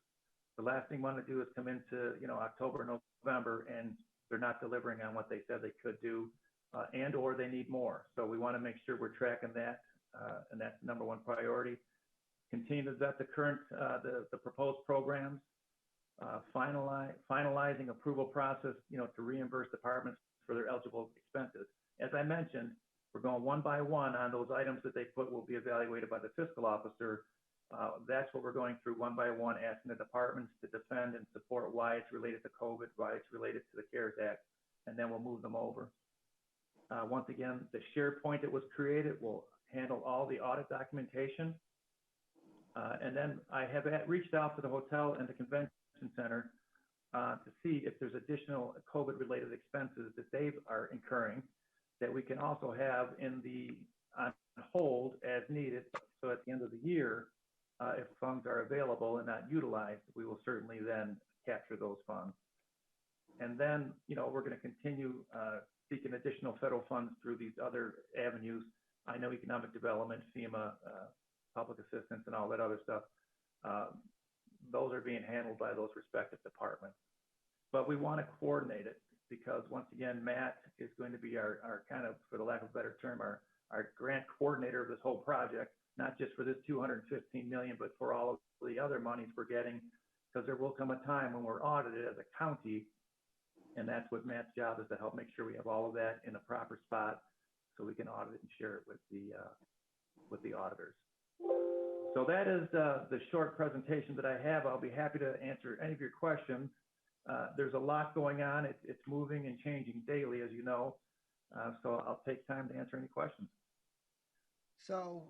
Speaker 14: The last thing we want to do is come into, October, November, and they're not delivering on what they said they could do, and or they need more. So we want to make sure we're tracking that, and that's the number one priority. Continue to vet the current, the proposed programs, finalizing approval process, to reimburse departments for their eligible expenses. As I mentioned, we're going one by one on those items that they put will be evaluated by the fiscal officer. That's what we're going through one by one, asking the departments to defend and support why it's related to COVID, why it's related to the CARES Act, and then we'll move them over. Once again, the SharePoint that was created will handle all the audit documentation. And then I have reached out to the hotel and the convention center to see if there's additional COVID-related expenses that they are incurring that we can also have on hold as needed. So at the end of the year, if funds are available and not utilized, we will certainly then capture those funds. And then, we're going to continue seeking additional federal funds through these other avenues. I know economic development, FEMA, public assistance, and all that other stuff. Those are being handled by those respective departments. But we want to coordinate it because, once again, Matt is going to be our kind of, for the lack of a better term, our grant coordinator of this whole project, not just for this 215 million, but for all of the other monies we're getting, because there will come a time when we're audited as a county, and that's what Matt's job is, to help make sure we have all of that in a proper spot so we can audit it and share it with the auditors. So that is the short presentation that I have. I'll be happy to answer any of your questions. There's a lot going on. It's moving and changing daily, as you know. So I'll take time to answer any questions.
Speaker 2: So,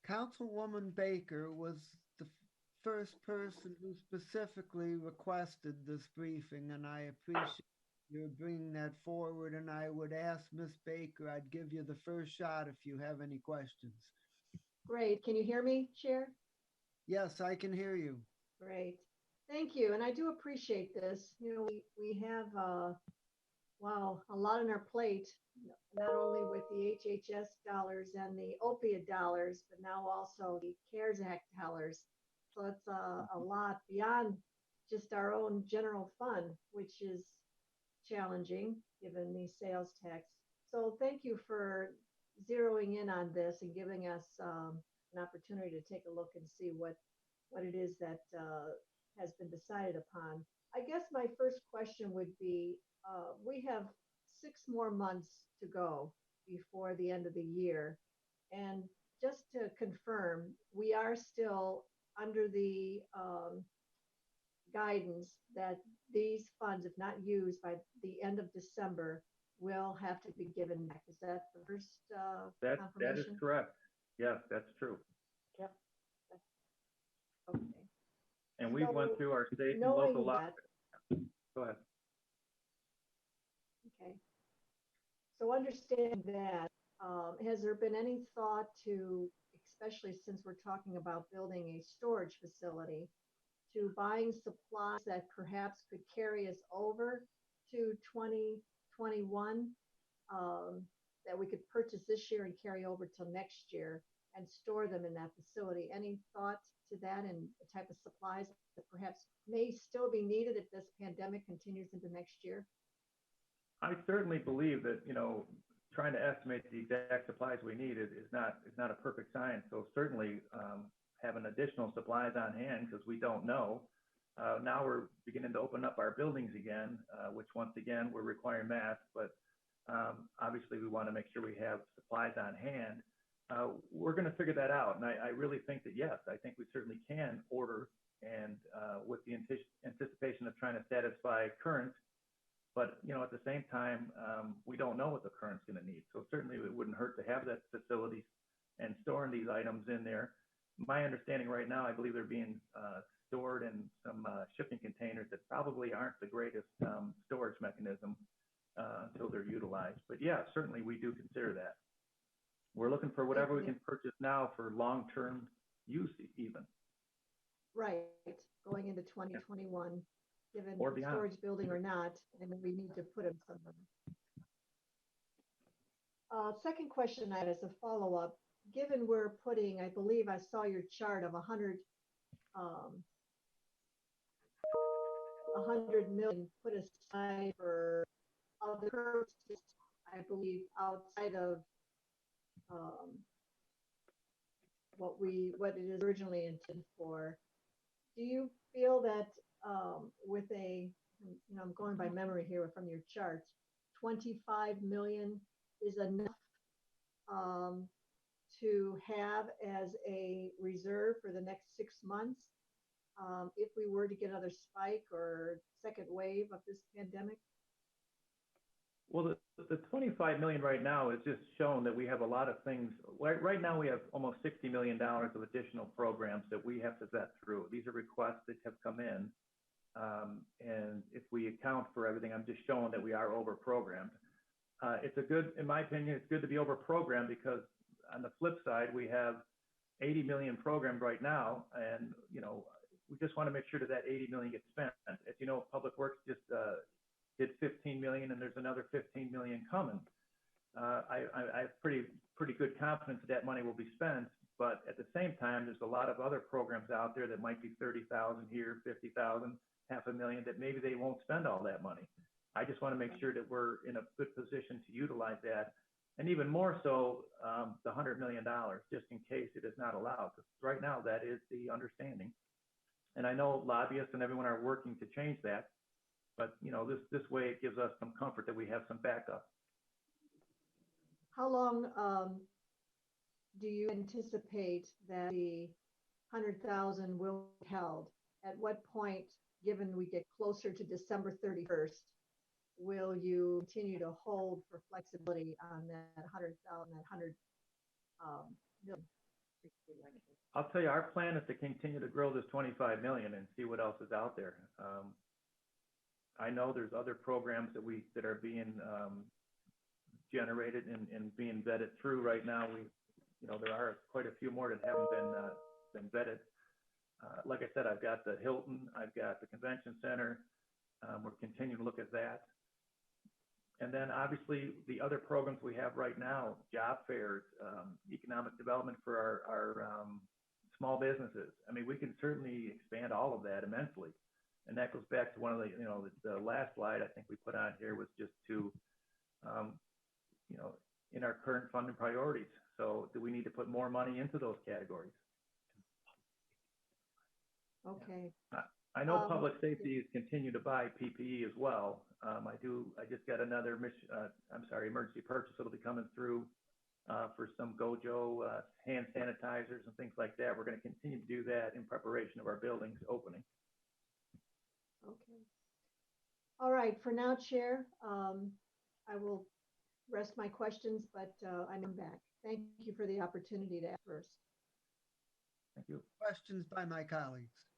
Speaker 2: Councilwoman Baker was the first person who specifically requested this briefing, and I appreciate you bringing that forward. And I would ask Miss Baker, I'd give you the first shot if you have any questions.
Speaker 16: Great. Can you hear me, Chair?
Speaker 2: Yes, I can hear you.
Speaker 16: Great. Thank you. And I do appreciate this. You know, we have, wow, a lot on our plate, not only with the HHS dollars and the opiate dollars, but now also the CARES Act dollars. So it's a lot beyond just our own general fund, which is challenging given the sales tax. So thank you for zeroing in on this and giving us an opportunity to take a look and see what it is that has been decided upon. I guess my first question would be, we have 6 more months to go before the end of the year. And just to confirm, we are still under the guidance that these funds, if not used by the end of December, will have to be given back. Is that the first confirmation?
Speaker 14: That is correct. Yes, that's true.
Speaker 16: Yep. Okay.
Speaker 14: And we went through our state and local law. Go ahead.
Speaker 16: Okay. So understand that, has there been any thought to, especially since we're talking about building a storage facility, to buying supplies that perhaps could carry us over to 2021, that we could purchase this year and carry over till next year and store them in that facility? Any thought to that and the type of supplies that perhaps may still be needed if this pandemic continues into next year?
Speaker 14: I certainly believe that, trying to estimate the exact supplies we need is not a perfect science. So certainly having additional supplies on hand, because we don't know. Now we're beginning to open up our buildings again, which once again, we're requiring masks, but obviously we want to make sure we have supplies on hand. We're going to figure that out. And I really think that, yes, I think we certainly can order, and with the anticipation of trying to satisfy current. But, at the same time, we don't know what the current's going to need. So certainly it wouldn't hurt to have that facility and storing these items in there. My understanding right now, I believe they're being stored in some shipping containers that probably aren't the greatest storage mechanism until they're utilized. But yeah, certainly we do consider that. We're looking for whatever we can purchase now for long-term use even.
Speaker 16: Right, going into 2021. Given
Speaker 14: Or beyond.
Speaker 16: Storage building or not, and we need to put them somewhere. Second question I had as a follow-up, given we're putting, I believe I saw your chart of 100 million put aside for other purposes, I believe outside of what it is originally intended for. Do you feel that with I'm going by memory here from your charts, 25 million is enough to have as a reserve for the next 6 months if we were to get another spike or second wave of this pandemic?
Speaker 14: Well, the 25 million right now is just shown that we have a lot of things. Right now, we have almost $60 million of additional programs that we have to vet through. These are requests that have come in. And if we account for everything, I'm just showing that we are over-programmed. In my opinion, it's good to be over-programmed because on the flip side, we have 80 million programmed right now. And, we just want to make sure that 80 million gets spent. As you know, Public Works just did 15 million and there's another 15 million coming. I have pretty good confidence that money will be spent, but at the same time, there's a lot of other programs out there that might be 30,000 here, 50,000, $500,000, that maybe they won't spend all that money. I just want to make sure that we're in a good position to utilize that. And even more so, the $100 million, just in case it is not allowed. Because right now, that is the understanding. And I know lobbyists and everyone are working to change that. But, this way it gives us some comfort that we have some backup.
Speaker 16: How long do you anticipate that the 100,000 will be held? At what point, given we get closer to December 31st, will you continue to hold for flexibility on that 100,000, that 100 million?
Speaker 14: I'll tell you, our plan is to continue to grow this 25 million and see what else is out there. I know there's other programs that are being generated and being vetted through right now. There are quite a few more that haven't been vetted. Like I said, I've got the Hilton, I've got the Convention Center. We're continuing to look at that. And then obviously the other programs we have right now, job fairs, economic development for our small businesses. I mean, we can certainly expand all of that immensely. And that goes back to one of the last slide I think we put on here was just to, in our current funding priorities. So do we need to put more money into those categories?
Speaker 16: Okay.
Speaker 14: I know public safety is continue to buy PPE as well. I just got another emergency purchase that'll be coming through for some Gojo hand sanitizers and things like that. We're going to continue to do that in preparation of our buildings opening.
Speaker 16: Okay. All right. For now, Chair, I will rest my questions, but I'm back. Thank you for the opportunity to ask first.
Speaker 14: Thank you.
Speaker 2: Questions by my colleagues.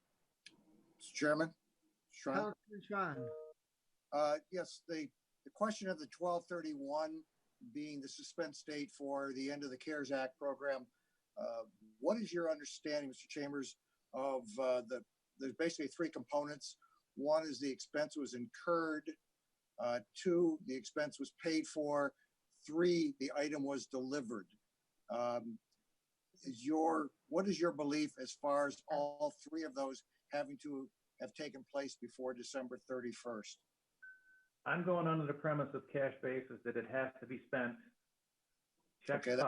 Speaker 4: Mr. Chairman,
Speaker 2: Councilman Schron.
Speaker 4: Yes, the question of the 1231 being the suspense date for the end of the CARES Act program. What is your understanding, Mr. Chambers, of there's basically three components. One is the expense was incurred. Two, the expense was paid for. Three, the item was delivered. What is your belief as far as all three of those having to have taken place before December 31st?
Speaker 14: I'm going under the premise of cash basis that it has to be spent. Check
Speaker 4: Okay,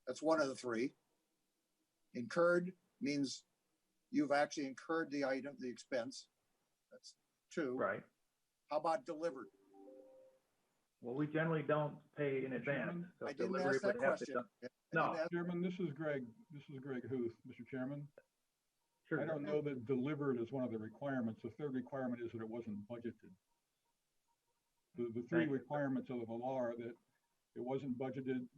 Speaker 4: that's one of the three. Incurred means you've actually incurred the item, the expense. That's two.
Speaker 14: Right.
Speaker 4: How about delivered?
Speaker 14: Well, we generally don't pay in advance. So
Speaker 4: I didn't
Speaker 14: delivery
Speaker 4: ask that
Speaker 14: would have to
Speaker 4: question.
Speaker 14: done- No.
Speaker 17: Chairman, this is Greg Huth, Mr. Chairman.
Speaker 14: Sure.
Speaker 17: I don't know that delivered is one of the requirements. The third requirement is that it wasn't budgeted. The three requirements of the law are that it wasn't budgeted,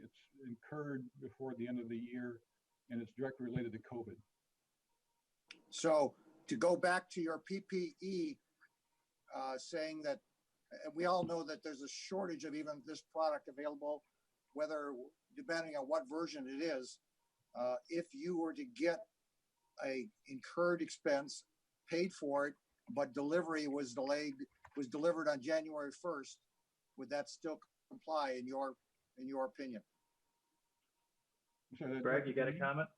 Speaker 17: it's incurred before the end of the year, and it's directly related to COVID.
Speaker 4: So to go back to your PPE, saying that, and we all know that there's a shortage of even this product available, whether depending on what version it is. If you were to get a incurred expense, paid for it, but delivery was delayed, was delivered on January 1st, would that still comply in your opinion?
Speaker 14: Greg, you got a comment?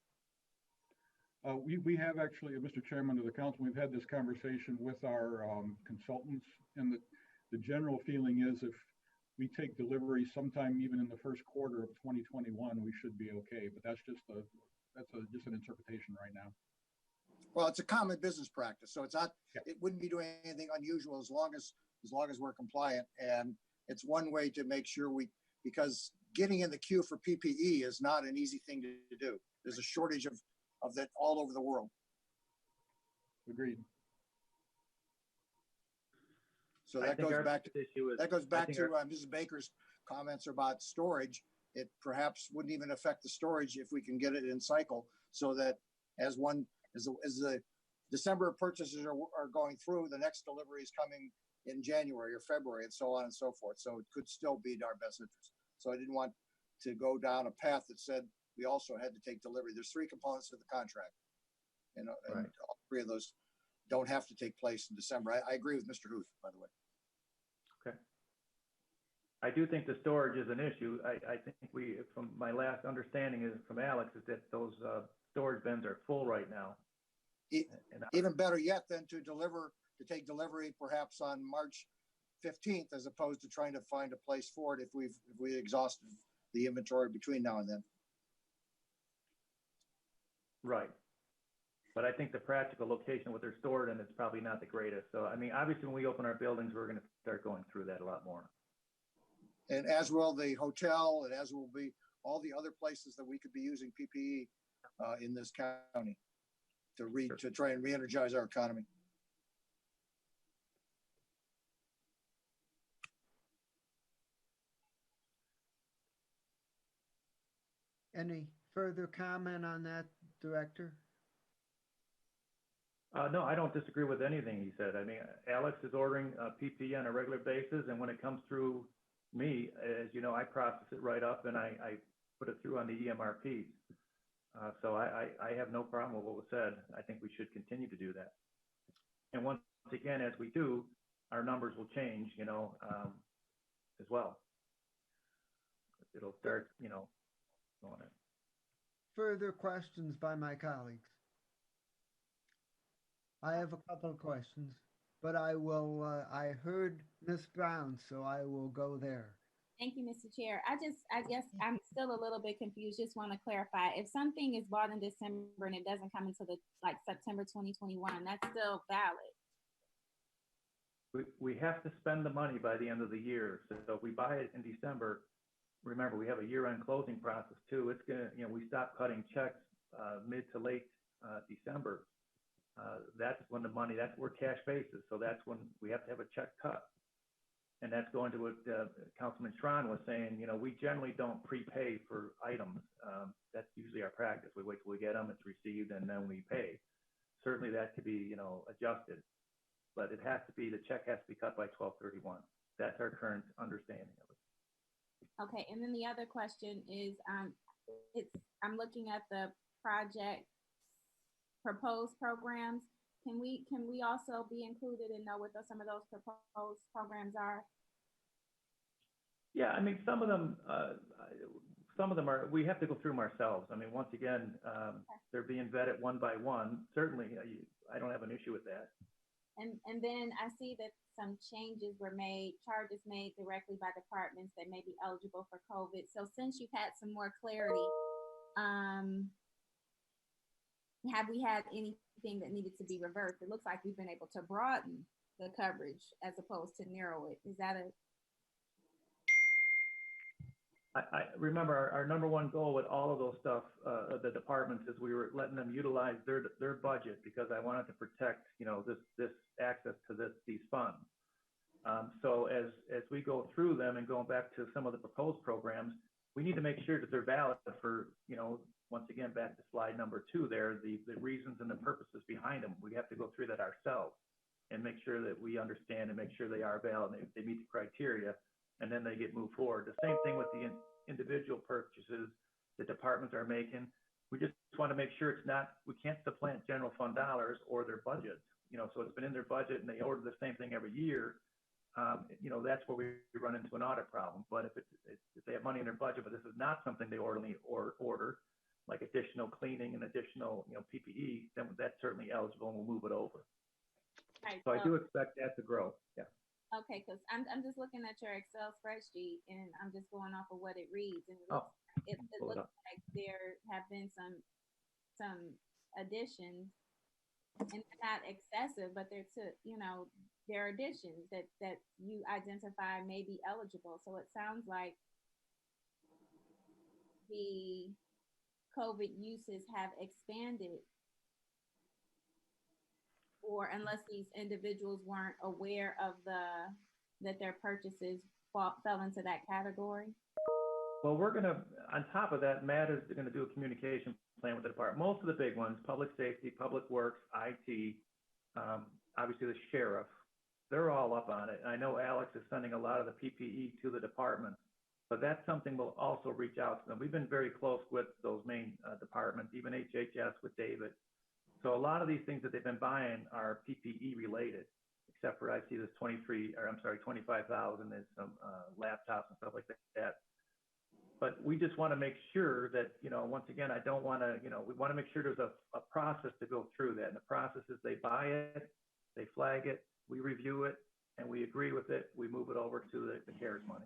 Speaker 17: We have actually, Mr. Chairman of the council, we've had this conversation with our consultants, and the general feeling is if we take delivery sometime even in the first quarter of 2021, we should be okay. But that's just just an interpretation right now.
Speaker 4: Well, it's a common business practice, so it's not. Yeah. It wouldn't be doing anything unusual as long as we're compliant, and it's one way to make sure because getting in the queue for PPE is not an easy thing to do. There's a shortage of that all over the world.
Speaker 17: Agreed.
Speaker 4: So that goes back to Mrs. Baker's comments about storage. It perhaps wouldn't even affect the storage if we can get it in cycle, so that as the December purchases are going through, the next delivery is coming in January or February, and so on and so forth. So it could still be in our best interest. So I didn't want to go down a path that said we also had to take delivery. There's three components to the contract, and all three of those don't have to take place in December. I agree with Mr. Huth, by the way.
Speaker 14: Okay. I do think the storage is an issue. I think from my last understanding is from Alex, is that those storage bins are full right now.
Speaker 4: Even better yet than to take delivery perhaps on March 15th, as opposed to trying to find a place for it if we exhausted the inventory between now and then.
Speaker 14: Right. But I think the practical location what they're stored in is probably not the greatest. So, I mean, obviously when we open our buildings, we're going to start going through that a lot more.
Speaker 4: And as will the hotel, and as will be all the other places that we could be using PPE in this county to try and re-energize our economy.
Speaker 2: Any further comment on that, Director?
Speaker 14: No, I don't disagree with anything he said. I mean, Alex is ordering PPE on a regular basis, and when it comes through me, as you know, I process it right up and I put it through on the EMRPs. So I have no problem with what was said. I think we should continue to do that. And once again, as we do, our numbers will change, you know, as well. It'll start, you know, going in.
Speaker 2: Further questions by my colleagues? I have a couple of questions, but I will, I heard Ms. Brown, so I will go there.
Speaker 10: Thank you, Mr. Chair. I guess I'm still a little bit confused. Just want to clarify. If something is bought in December and it doesn't come until September 2021, that's still valid.
Speaker 14: We have to spend the money by the end of the year. So if we buy it in December, remember, we have a year-end closing process too. It's gonna, you know, we stop cutting checks mid to late December. That's when the money, we're cash basis. So that's when we have to have a check cut. And that's going to what Councilman Schron was saying. You know, we generally don't prepay for items. That's usually our practice. We wait till we get them, it's received, and then we pay. Certainly that could be, you know, adjusted, but it has to be, the check has to be cut by 12/31. That's our current understanding of it.
Speaker 10: Okay, and then the other question is, I'm looking at the project proposed programs. Can we also be included and know what some of those proposed programs are?
Speaker 14: Yeah, I mean, some of them are, we have to go through them ourselves. I mean, once again, they're being vetted one by one. Certainly, I don't have an issue with that.
Speaker 10: And then I see that some changes were made, charges made directly by departments that may be eligible for COVID. So since you've had some more clarity, have we had anything that needed to be reversed? It looks like we've been able to broaden the coverage as opposed to narrow it. Is that
Speaker 14: I remember our number one goal with all of those stuff, the departments, is we were letting them utilize their budget, because I wanted to protect, you know, this access to these funds. So as we go through them and going back to some of the proposed programs, we need to make sure that they're valid for, you know, once again, back to slide number 2 there, the reasons and the purposes behind them. We have to go through that ourselves and make sure that we understand and make sure they are valid and they meet the criteria, and then they get moved forward. The same thing with the individual purchases the departments are making. We just want to make sure it's not, we can't supplant general fund dollars or their budgets. You know, so it's been in their budget and they order the same thing every year. You know, that's where we run into an audit problem. But if they have money in their budget, but this is not something they order, like additional cleaning and additional, you know, PPE, then that's certainly eligible and we'll move it over.
Speaker 10: right?
Speaker 14: So I do expect that to grow. Yeah.
Speaker 10: Okay, because I'm just looking at your Excel spreadsheet and I'm just going off of what it reads, and it looks like there have been some additions, and they're not excessive, but they're there are additions that you identify may be eligible. So it sounds like the COVID uses have expanded, or unless these individuals weren't aware of that their purchases fell into that category.
Speaker 14: Well, we're going to, on top of that, Matt is going to do a communication plan with the department. Most of the big ones, public safety, public works, IT, obviously the sheriff, they're all up on it. I know Alex is sending a lot of the PPE to the department, but that's something we'll also reach out to them. We've been very close with those main departments, even HHS with David. So a lot of these things that they've been buying are PPE related, except for I see this 25,000 is some laptops and stuff like that. But we just want to make sure that, you know, once again, I don't want to, you know, we want to make sure there's a process to go through that. And the process is they buy it, they flag it, we review it, and we agree with it. We move it over to the CARES money.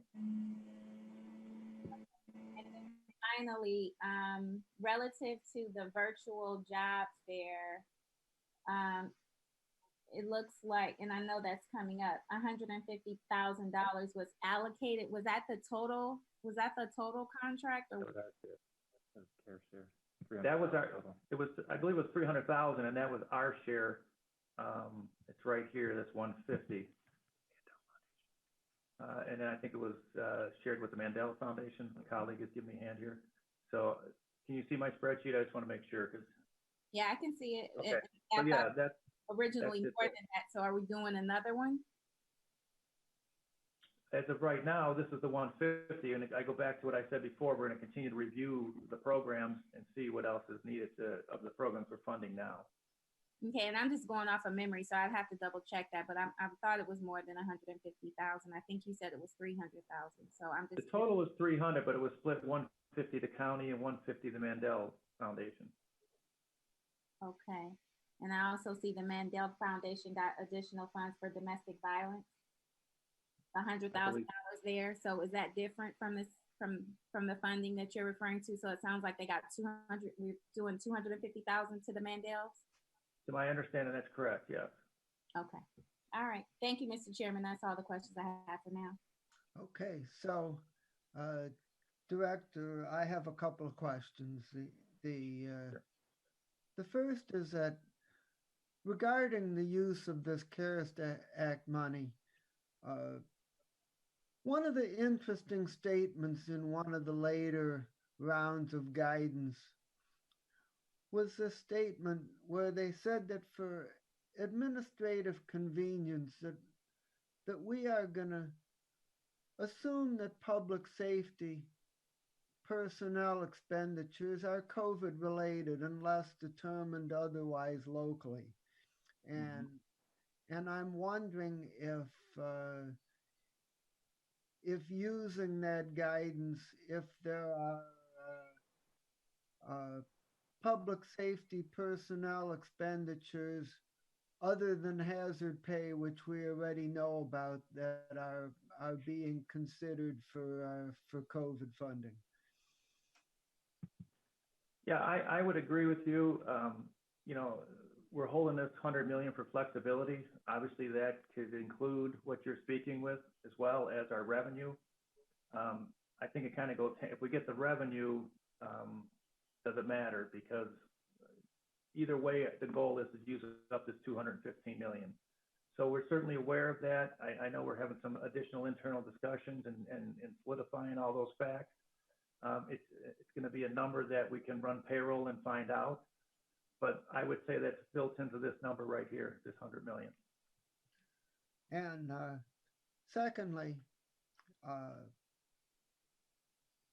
Speaker 10: And then finally, relative to the virtual job fair, it looks like, and I know that's coming up, $150,000 was allocated. Was that the total? Was that the total contract? Or?
Speaker 14: That was our, it was, I believe it was 300,000, and that was our share. It's right here, that's 150. And then I think it was shared with the Mandel Foundation. My colleague is giving me a hand here. So can you see my spreadsheet? I just want to make sure, because,
Speaker 10: Yeah, I can see it.
Speaker 14: okay.
Speaker 10: I
Speaker 14: So yeah,
Speaker 10: thought
Speaker 14: that's
Speaker 10: originally
Speaker 14: it
Speaker 10: more
Speaker 14: there.
Speaker 10: than that. So are we doing another one?
Speaker 14: As of right now, this is the 150, and I go back to what I said before, we're going to continue to review the programs and see what else is needed of the programs we're funding now.
Speaker 10: Okay, and I'm just going off of memory, so I'd have to double check that, but I thought it was more than 150,000. I think you said it was 300,000. So I'm just.
Speaker 14: The total is 300, but it was split 150 to county and 150 to Mandel Foundation.
Speaker 10: Okay, and I also see the Mandel Foundation got additional funds for domestic violence. $100,000 there. So is that different from this from the funding that you're referring to? So it sounds like they got 200. We're doing 250,000 to the Mandels.
Speaker 14: To my understanding, that's correct. Yes.
Speaker 10: Okay. All right. Thank you, Mr. Chairman. That's all the questions I have for now.
Speaker 2: Okay, so, Director, I have a couple of questions. The first is that regarding the use of this CARES Act money, one of the interesting statements in one of the later rounds of guidance was a statement where they said that for administrative convenience that we are going to assume that public safety personnel expenditures are COVID related unless determined otherwise locally. And I'm wondering if using that guidance, if there are public safety personnel expenditures other than hazard pay, which we already know about, that are being considered for COVID funding.
Speaker 14: Yeah, I would agree with you. You know, we're holding this 100 million for flexibility. Obviously, that could include what you're speaking with as well as our revenue. I think it kind of goes, if we get the revenue, doesn't matter, because either way, the goal is to use up this 215 million. So we're certainly aware of that. I know we're having some additional internal discussions and solidifying all those facts. It's going to be a number that we can run payroll and find out. But I would say that's built into this number right here, this 100 million.
Speaker 2: And secondly,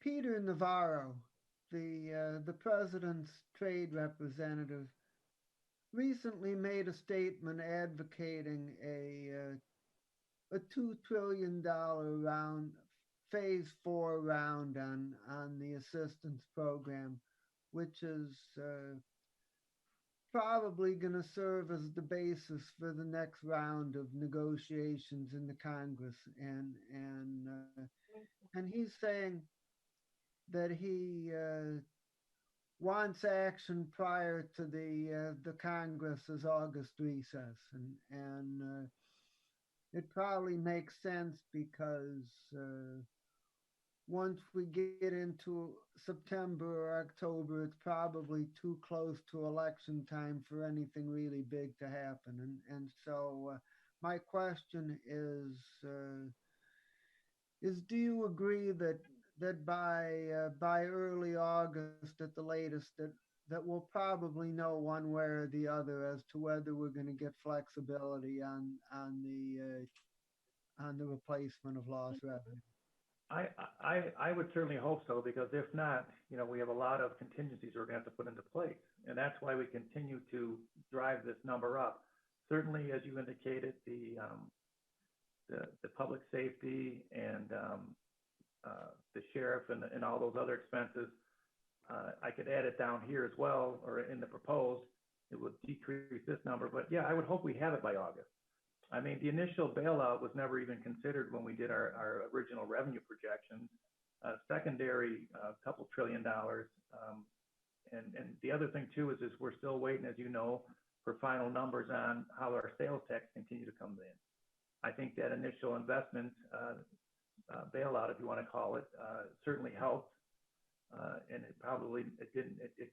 Speaker 2: Peter Navarro, the president's trade representative, recently made a statement advocating a $2 trillion round, phase 4 round on the assistance program, which is probably going to serve as the basis for the next round of negotiations in the Congress. And he's saying that he wants action prior to the Congress's August recess, and it probably makes sense because once we get into September or October, it's probably too close to election time for anything really big to happen. And so my question is do you agree that by early August at the latest, that we'll probably know one way or the other as to whether we're going to get flexibility on the replacement of lost revenue?
Speaker 14: I would certainly hope so, because if not, you know, we have a lot of contingencies we're going to have to put into place. And that's why we continue to drive this number up. Certainly, as you indicated, the public safety and the sheriff and all those other expenses, I could add it down here as well, or in the proposed, it would decrease this number. But yeah, I would hope we have it by August. I mean, the initial bailout was never even considered when we did our original revenue projections. Secondary, a couple $1 trillion. And the other thing too is we're still waiting, as you know, for final numbers on how our sales tax continue to come in. I think that initial investment bailout, if you want to call it, certainly helped. And it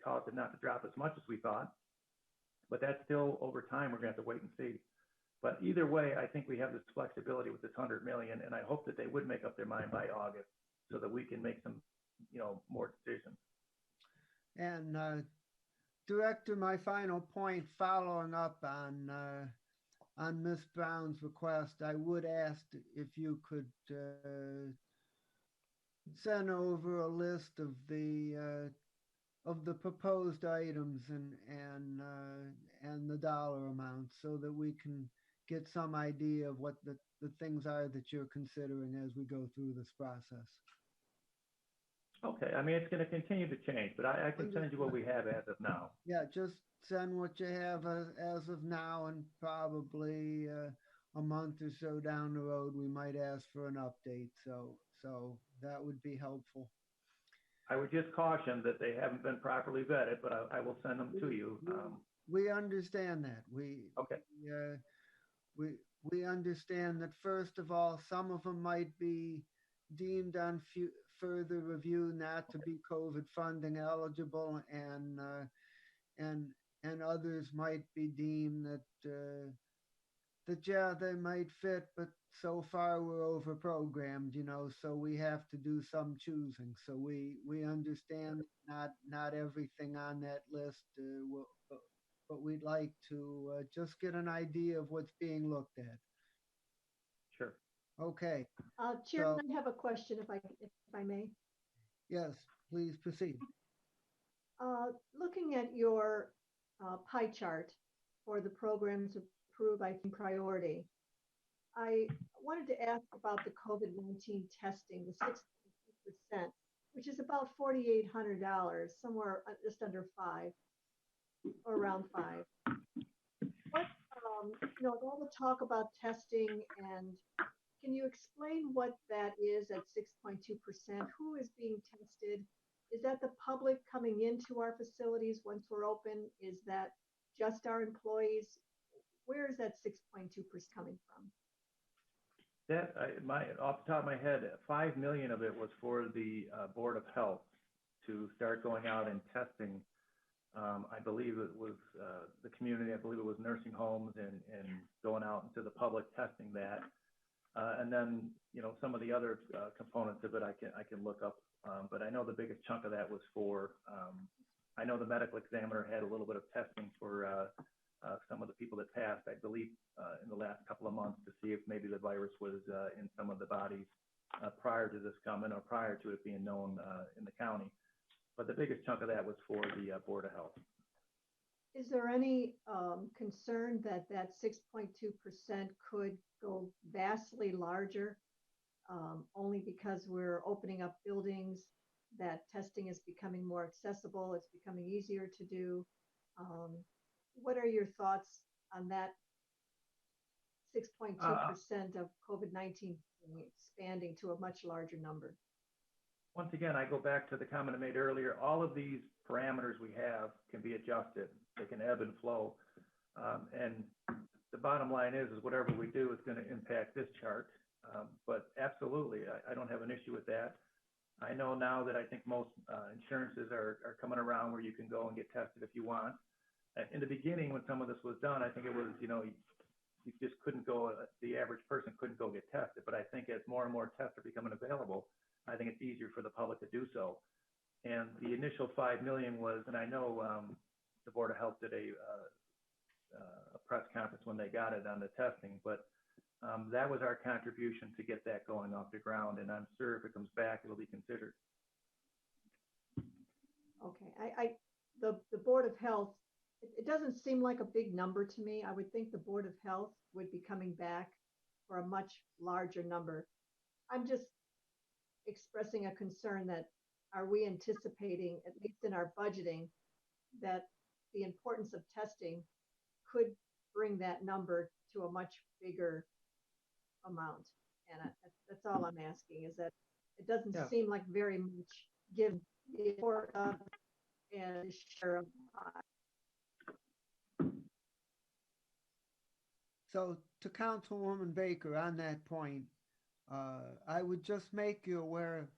Speaker 14: caused it not to drop as much as we thought. But that's still, over time, we're going to have to wait and see. But either way, I think we have this flexibility with this 100 million, and I hope that they would make up their mind by August so that we can make some, you know, more decisions.
Speaker 2: And Director, my final point, following up on Ms. Brown's request, I would ask if you could send over a list of the proposed items and the dollar amounts so that we can get some idea of what the things are that you're considering as we go through this process.
Speaker 14: Okay, I mean, it's going to continue to change, but I can send you what we have as of now.
Speaker 2: Yeah, just send what you have as of now, and probably a month or so down the road, we might ask for an update. So that would be helpful.
Speaker 14: I would just caution that they haven't been properly vetted, but I will send them to you.
Speaker 2: We understand that.
Speaker 14: Okay.
Speaker 2: We understand that, first of all, some of them might be deemed on further review not to be COVID funding eligible, and others might be deemed that yeah, they might fit, but so far we're over programmed, so we have to do some choosing. So we understand not everything on that list, but we'd like to just get an idea of what's being looked at.
Speaker 14: Sure.
Speaker 2: Okay.
Speaker 16: Chairman, I have a question, if I may.
Speaker 2: Yes, please proceed.
Speaker 16: Looking at your pie chart for the programs approved by priority, I wanted to ask about the COVID-19 testing, the 6%, which is about $4,800, somewhere just under $5, or around $5. What, all the talk about testing, and can you explain what that is at 6.2%? Who is being tested? Is that the public coming into our facilities once we're open? Is that just our employees? Where is that 6.2% coming from?
Speaker 14: Off the top of my head, 5 million of it was for the Board of Health to start going out and testing. I believe it was the community. I believe it was nursing homes and going out into the public testing that. And then, some of the other components of it I can look up. But I know the biggest chunk of that was for, I know the medical examiner had a little bit of testing for some of the people that passed, I believe, in the last couple of months to see if maybe the virus was in some of the bodies prior to this coming or prior to it being known in the county. But the biggest chunk of that was for the Board of Health.
Speaker 16: Is there any concern that 6.2% could go vastly larger, only because we're opening up buildings, that testing is becoming more accessible, it's becoming easier to do? What are your thoughts on that 6.2% of COVID-19 expanding to a much larger number?
Speaker 14: Once again, I go back to the comment I made earlier. All of these parameters we have can be adjusted. They can ebb and flow. And the bottom line is whatever we do is going to impact this chart. But absolutely, I don't have an issue with that. I know now that I think most insurances are coming around where you can go and get tested if you want. In the beginning, when some of this was done, I think it was, you just couldn't go, the average person couldn't go get tested. But I think as more and more tests are becoming available, I think it's easier for the public to do so. And the initial 5 million was, and I know the Board of Health did a press conference when they got it on the testing, but that was our contribution to get that going off the ground. And I'm sure if it comes back, it'll be considered.
Speaker 16: Okay, the Board of Health, it doesn't seem like a big number to me. I would think the Board of Health would be coming back for a much larger number. I'm just expressing a concern that, are we anticipating, at least in our budgeting, that the importance of testing could bring that number to a much bigger amount? And that's all I'm asking, is that it doesn't seem like very much given the importance of and share of
Speaker 2: So to Councilwoman Baker on that point, I would just make you aware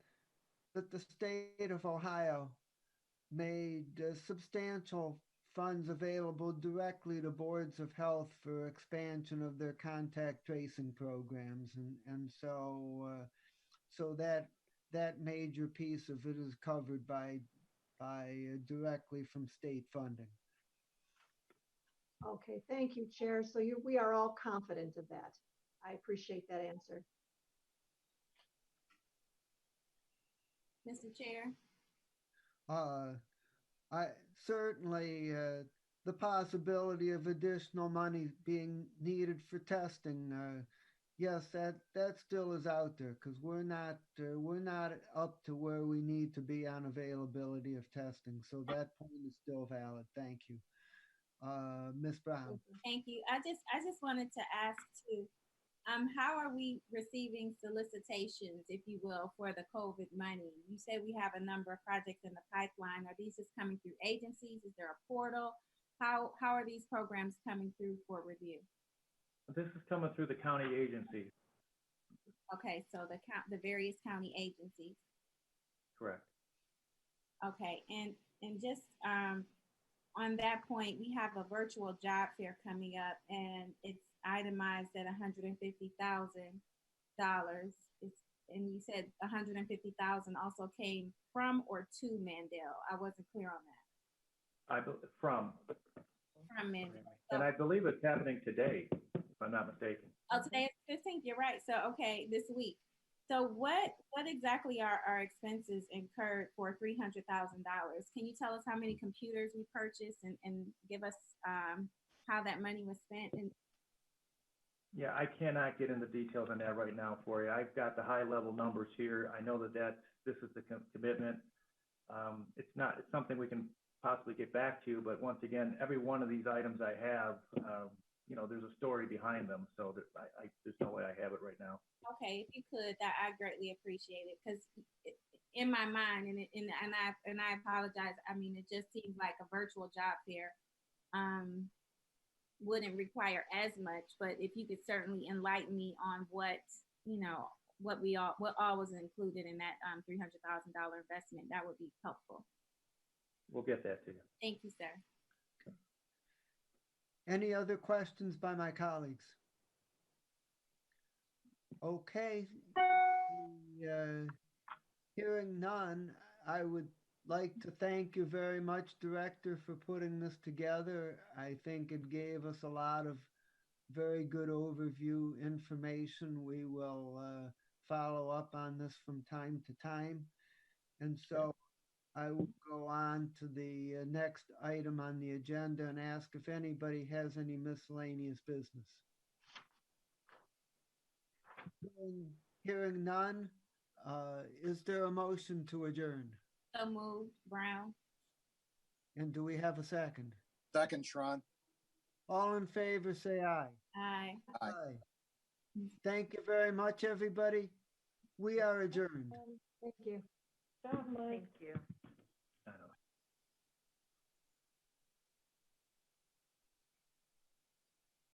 Speaker 2: that the state of Ohio made substantial funds available directly to boards of health for expansion of their contact tracing programs. And so that major piece of it is covered by directly from state funding.
Speaker 16: Okay, thank you, Chair. So we are all confident of that. I appreciate that answer.
Speaker 10: Mr. Chair?
Speaker 2: I certainly, the possibility of additional money being needed for testing, yes, that still is out there because we're not up to where we need to be on availability of testing. So that point is still valid. Thank you. Ms. Brown.
Speaker 10: Thank you. I just wanted to ask too, how are we receiving solicitations, if you will, for the COVID money? You say we have a number of projects in the pipeline. Are these just coming through agencies? Is there a portal? How are these programs coming through for review?
Speaker 14: This is coming through the county agencies.
Speaker 10: Okay, so the various county agencies.
Speaker 14: Correct.
Speaker 10: Okay, and just on that point, we have a virtual job fair coming up, and it's itemized at $150,000. And you said 150,000 also came from or to Mandel. I wasn't clear on that.
Speaker 14: From
Speaker 10: Mandel.
Speaker 14: and I believe it's happening today, if I'm not mistaken.
Speaker 10: Oh, today is 15th. You're right. So okay, this week. So what exactly are our expenses incurred for $300,000? Can you tell us how many computers we purchased and give us how that money was spent? And
Speaker 14: Yeah, I cannot get into details on that right now for you. I've got the high level numbers here. I know that this is the commitment. It's something we can possibly get back to, but once again, every one of these items I have, there's a story behind them. So that there's no way I have it right now.
Speaker 10: Okay, if you could, that I greatly appreciate it, because in my mind, and I apologize. I mean, it just seems like a virtual job fair wouldn't require as much, but if you could certainly enlighten me on what all was included in that $300,000 investment, that would be helpful.
Speaker 14: We'll get that to you.
Speaker 10: Thank you, sir.
Speaker 2: Any other questions by my colleagues? Okay. Hearing none, I would like to thank you very much, Director, for putting this together. I think it gave us a lot of very good overview information. We will follow up on this from time to time. And so I will go on to the next item on the agenda and ask if anybody has any miscellaneous business. Hearing none, is there a motion to adjourn?
Speaker 10: So moved, Brown.
Speaker 2: And do we have a second?
Speaker 4: Second, Sharon.
Speaker 2: All in favor, say aye.
Speaker 10: Aye.
Speaker 2: Aye. Thank you very much, everybody. We are adjourned.
Speaker 16: Thank you.
Speaker 3: Thank you.